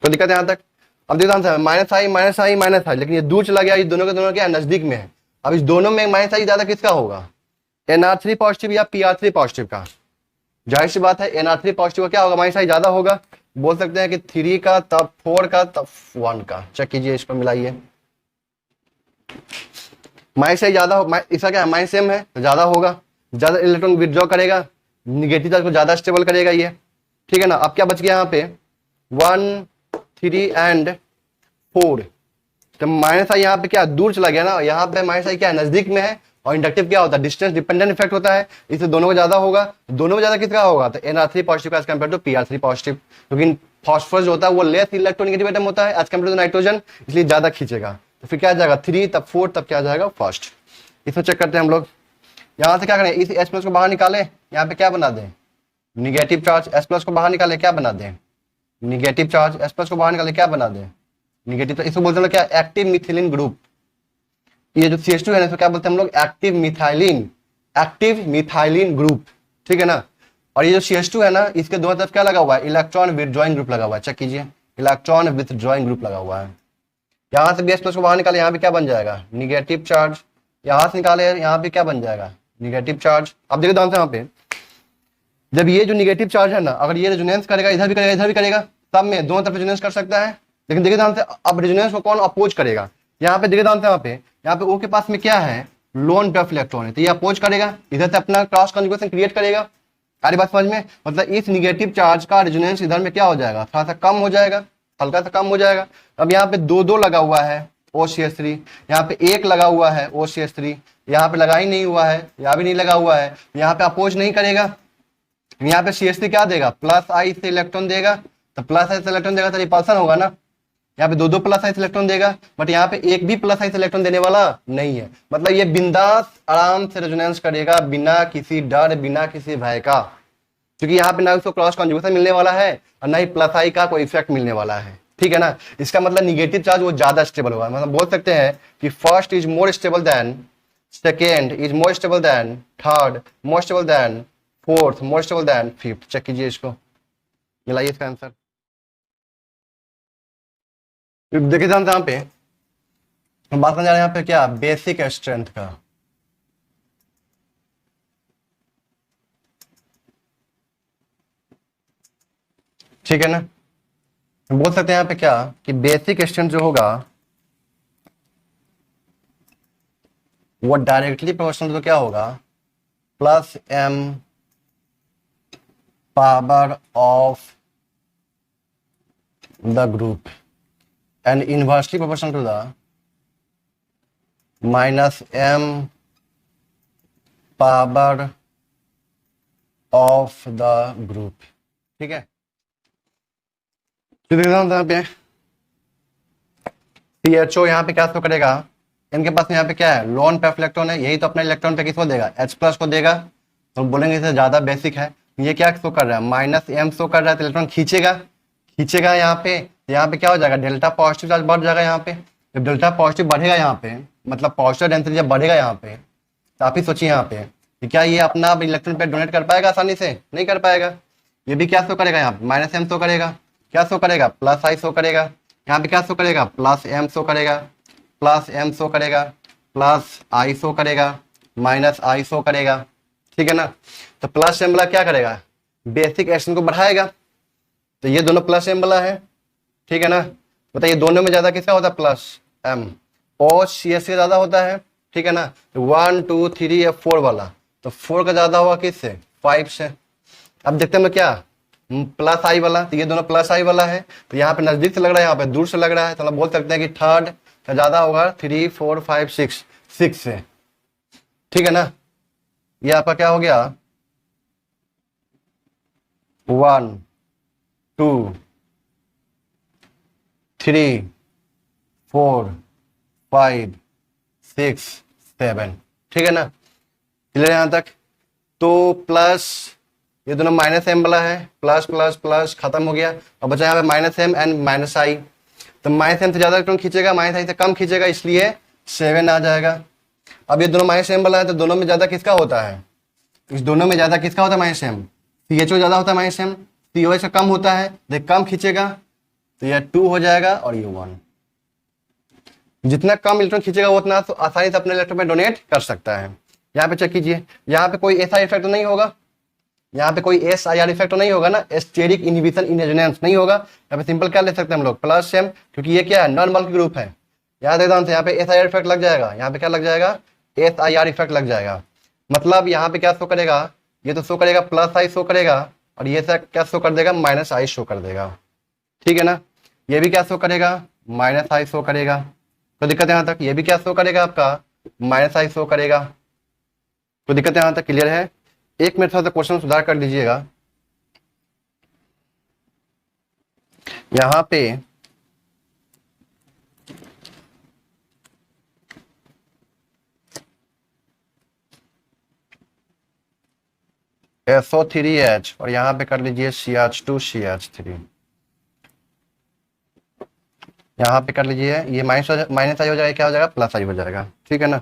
[SPEAKER 1] तो दिक्कत है यहाँ तक? अब देखो माइनस आई माइनस आई माइनस आई, लेकिन ये दूर चला गया, ये दोनों के दोनों क्या है, नजदीक में है। अब इस दोनों में माइनस आई ज्यादा किसका होगा, NR3 पॉजिटिव या PR3 पॉजिटिव का। जाहिर सी बात है NR3 पॉजिटिव का क्या होगा, माइनस आई ज्यादा होगा। बोल सकते हैं कि 3 का तब 4 का तब 1 का। चेक कीजिए, इसको मिलाइए, माइनस आई ज्यादा, इसका क्या है, माइनस एम है तो ज्यादा होगा, ज्यादा इलेक्ट्रॉन विथड्रॉ करेगा, निगेटिव चार्ज को ज्यादा स्टेबल करेगा ये, ठीक है ना। अब क्या बच गया यहाँ पे 1 3 एंड 4, तो माइनस आई यहाँ पे क्या दूर चला गया ना, यहाँ पे माइनस आई क्या है, नजदीक में है, और इंडक्टिव क्या होता है, डिस्टेंस डिपेंडेंट इफेक्ट होता है, इससे दोनों का ज्यादा होगा। दोनों में ज्यादा किसका होगा, तो NR3 positive as compare to PR3 positive, क्योंकि फॉस्फोरस जो होता है वो लेस इलेक्ट्रोनेगेटिव एटम होता है एज कम्पेयर टू नाइट्रोजन, इसलिए ज्यादा खींचेगा। तो फिर क्या आ जाएगा, 3 तब 4 तब क्या आ जाएगा, फर्स्ट। इसमें चेक करते हैं हम लोग, यहाँ से क्या करें, इस H प्लस को बाहर निकाले, यहाँ पे क्या बना दें, निगेटिव चार्ज। H प्लस को बाहर निकाले, क्या बना दें, निगेटिव चार्ज। H प्लस को बाहर निकाले, क्या बना दें, निगेटिव। तो इसको बोलते हैं क्या, एक्टिव मिथिलीन ग्रुप। ये जो CH2 है ना, इसको क्या बोलते हैं हम लोग, एक्टिव मिथाइलिन ग्रुप, ठीक है ना। और ये जो CH2 है ना, इसके दोनों तरफ क्या लगा हुआ है, इलेक्ट्रॉन विथड्रॉइंग ग्रुप लगा हुआ है। चेक कीजिए, इलेक्ट्रॉन विथड्रॉइंग ग्रुप लगा हुआ है। यहाँ से H प्लस को बाहर निकाले, यहाँ पे क्या बन जाएगा, निगेटिव चार्ज। यहाँ से निकाले, यहाँ पे क्या बन जाएगा, निगेटिव चार्ज। अब देखो ध्यान से, यहाँ पे जब ये जो निगेटिव चार्ज है ना, अगर ये रेजोनेंस करेगा, इधर भी करेगा, इधर भी करेगा, सब में दोनों तरफ रेजोनेंस कर सकता है। लेकिन देखिए ध्यान से, अब रेजोनेंस को कौन अपोज करेगा, यहाँ पे देखिए ध्यान से, यहाँ पे O के पास में क्या है, लोन पेयर इलेक्ट्रॉन है, तो ये अपोज करेगा, इधर से अपना क्रॉस कॉन्जुगेशन क्रिएट करेगा। सारी बात समझ में, मतलब इस निगेटिव चार्ज का रेजोनेंस इधर में क्या हो जाएगा, थोड़ा सा कम हो जाएगा, हल्का सा कम हो जाएगा। अब यहाँ पे 2 2 लगा हुआ है, OCH3, यहाँ पे एक लगा हुआ है OCH3, यहाँ पे लगा ही नहीं हुआ है, यहाँ भी नहीं लगा हुआ है, यहाँ पे अपोज नहीं करेगा, यहाँ पे CH3 क्या देगा, प्लस आई से इलेक्ट्रॉन देगा, तो प्लस आई से इलेक्ट्रॉन देगा तो रिपल्सन होगा ना, यहाँ पे दो प्लस आई से इलेक्ट्रॉन देगा, बट यहाँ पे एक भी प्लस आई से इलेक्ट्रॉन देने वाला नहीं है, मतलब ये बिंदास आराम से रेजोनेंस करेगा बिना किसी डर, बिना किसी भय का, क्योंकि यहाँ पे ना उसको क्रॉस कॉन्जुगेशन मिलने वाला है और ना ही प्लस आई का कोई इफेक्ट मिलने वाला है, ठीक है ना। इसका मतलब निगेटिव चार्ज वो ज्यादा स्टेबल होगा, मतलब बोल सकते हैं कि first is more stable than second, is more stable than third, more stable than fourth, more stable than fifth. Check कीजिए इसको, मिलाइए इसका आंसर। देखिए यहाँ पे हम बात करने जा रहे हैं यहाँ पे क्या, बेसिक स्ट्रेंथ का। ठीक है ना, बोल सकते हैं यहाँ पे क्या कि बेसिक स्ट्रेंथ जो होगा वो डायरेक्टली प्रोपोर्शनल तो क्या होगा, plus m power of the group and inversely proportional to the minus m power of the group. ठीक है, यहाँ पे CHO यहाँ पे क्या शो करेगा, इनके पास यहाँ पे क्या है, लोन पे इलेक्ट्रॉन है, यही तो अपना इलेक्ट्रॉन पे किसको देगा, H+ को देगा, तो बोलेंगे इसे ज्यादा बेसिक है। ये क्या शो कर रहा है, माइनस m शो कर रहा है, तो इलेक्ट्रॉन खींचेगा यहाँ पे क्या हो जाएगा, डेल्टा पॉजिटिव चार्ज बढ़ जाएगा यहाँ पे। जब डेल्टा पॉजिटिव बढ़ेगा यहाँ पे, मतलब पॉजिटिव डेंसिटी जब बढ़ेगा यहाँ पे, तो आप ही सोचिए यहाँ पे कि क्या ये अपना इलेक्ट्रॉन पे डोनेट कर पाएगा आसानी से, नहीं कर पाएगा। ये भी क्या शो करेगा, यहाँ पे माइनस m शो करेगा, क्या शो करेगा, प्लस आई शो करेगा, यहाँ पे क्या शो करेगा, प्लस m शो करेगा, प्लस m शो करेगा, प्लस आई शो करेगा, माइनस आई शो करेगा। ठीक है ना, तो प्लस m वाला क्या करेगा, बेसिक एक्शन को बढ़ाएगा, तो ये दोनों प्लस m वाला है। ठीक है ना, बताइए दोनों में ज्यादा किसका होता है, प्लस m, और CH से ज्यादा होता है। ठीक है ना, 1 2 3 या 4 वाला, तो 4 का ज्यादा होगा किससे, 5 से। अब देखते हैं क्या, प्लस आई वाला, तो ये दोनों प्लस आई वाला है, तो यहाँ पे नजदीक से लग रहा है, यहाँ पे दूर से लग रहा है, तो हम बोल सकते हैं कि थर्ड का ज्यादा होगा 3 4 5 6 से। ठीक है ना, ये आपका क्या हो गया, 1 2 3 4 5 6 7। ठीक है ना, क्लियर यहां तक। तो प्लस ये दोनों माइनस m वाला है, प्लस प्लस प्लस खत्म हो गया, और बचा यहाँ पे माइनस m एंड माइनस आई। तो माइनस m से ज्यादा इलेक्ट्रॉन खींचेगा, माइनस आई से कम खींचेगा, इसलिए 7 आ जाएगा। अब ये दोनों माइनस m वाला है, तो दोनों में ज्यादा किसका होता है, इस दोनों में ज्यादा किसका होता है, माइनस m। CHO ज्यादा होता है माइनस m, COH से कम होता है, देख कम खींचेगा, तो यह 2 हो जाएगा और ये 1। जितना कम इलेक्ट्रॉन खींचेगा वो उतना तो आसानी से अपने इलेक्ट्रॉन में डोनेट कर सकता है। यहाँ पे चेक कीजिए, यहाँ पे कोई ऐसा इफेक्ट तो नहीं होगा, यहाँ पे कोई SIR इफेक्ट तो नहीं होगा ना, स्टेरिक इनहिबिशन इन रेजोनेंस नहीं होगा। यहाँ पे सिंपल क्या ले सकते हैं हम लोग, प्लस m, क्योंकि ये क्या है, नॉन बल्क ग्रुप है। याद है ध्यान से, यहाँ पे SIR इफेक्ट लग जाएगा, यहाँ पे क्या लग जाएगा, SIR इफेक्ट लग जाएगा। मतलब यहाँ पे क्या शो करेगा, ये तो शो करेगा प्लस आई शो करेगा, और ये क्या शो कर देगा, माइनस आई शो कर देगा। ठीक है ना, ये भी क्या शो करेगा, माइनस आई शो करेगा। कोई दिक्कत है यहाँ तक, ये भी क्या शो करेगा आपका, माइनस आई शो करेगा। कोई दिक्कत है यहाँ तक, क्लियर है। एक मिनट थोड़ा सा क्वेश्चन सुधार कर लीजिएगा। यहाँ पे SO3H और यहाँ पे कर लीजिए CH2CH3, यहाँ पे कर लीजिए, ये माइनस आई हो जाएगा, क्या हो जाएगा, प्लस आई हो जाएगा। ठीक है ना,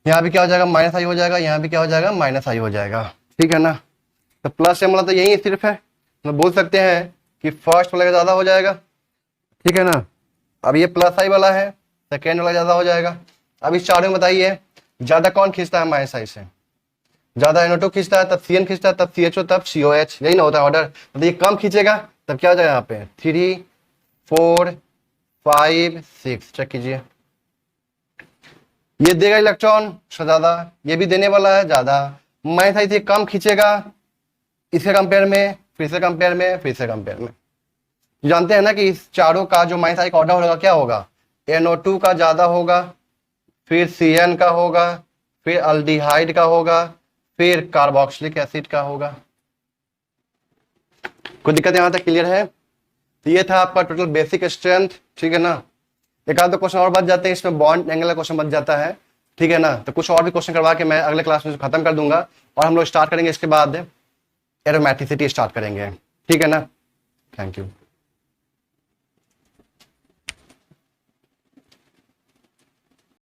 [SPEAKER 1] यहाँ भी क्या हो जाएगा, माइनस आई हो जाएगा, यहाँ भी क्या हो जाएगा, माइनस आई हो जाएगा। ठीक है ना, तो प्लस m वाला तो यही सिर्फ है, तो बोल सकते हैं कि फर्स्ट वाला ज्यादा हो जाएगा। ठीक है ना, अब ये प्लस आई वाला है, सेकेंड वाला ज्यादा हो जाएगा। अब इस चारों में बताइए ज्यादा कौन खींचता है माइनस आई से, ज्यादा NO2 खींचता है, तब CN खींचता है, तब CHO, तब COH, यही ना होता है ऑर्डर। तो ये कम खींचेगा, तब क्या हो जाएगा, यहाँ पे 3 4 5 6। चेक कीजिए, ये देगा इलेक्ट्रॉन ज्यादा, ये भी देने वाला है ज्यादा, माइनस आई से कम खींचेगा, इसके कंपेयर में, फिर से कंपेयर में, फिर से कंपेयर में। जानते हैं ना कि इस चारों का जो माइनस आई का ऑर्डर होगा क्या होगा, NO2 का ज़्यादा होगा, फिर CN का होगा, फिर अल्डिहाइड का होगा, फिर कार्बोक्सिलिक एसिड का होगा। कोई दिक्कत यहाँ तक क्लियर है? तो ये था आपका टोटल बेसिक स्ट्रेंथ, ठीक है ना। एक आध क्वेश्चन और बच जाते हैं, इसमें बॉन्ड एंगल का क्वेश्चन बच जाता है, ठीक है ना। तो कुछ और भी क्वेश्चन करवा के मैं अगले क्लास में खत्म कर दूंगा और हम लोग स्टार्ट करेंगे इसके बाद एरोमेटिसिटी स्टार्ट करेंगे, ठीक है ना। Thank you.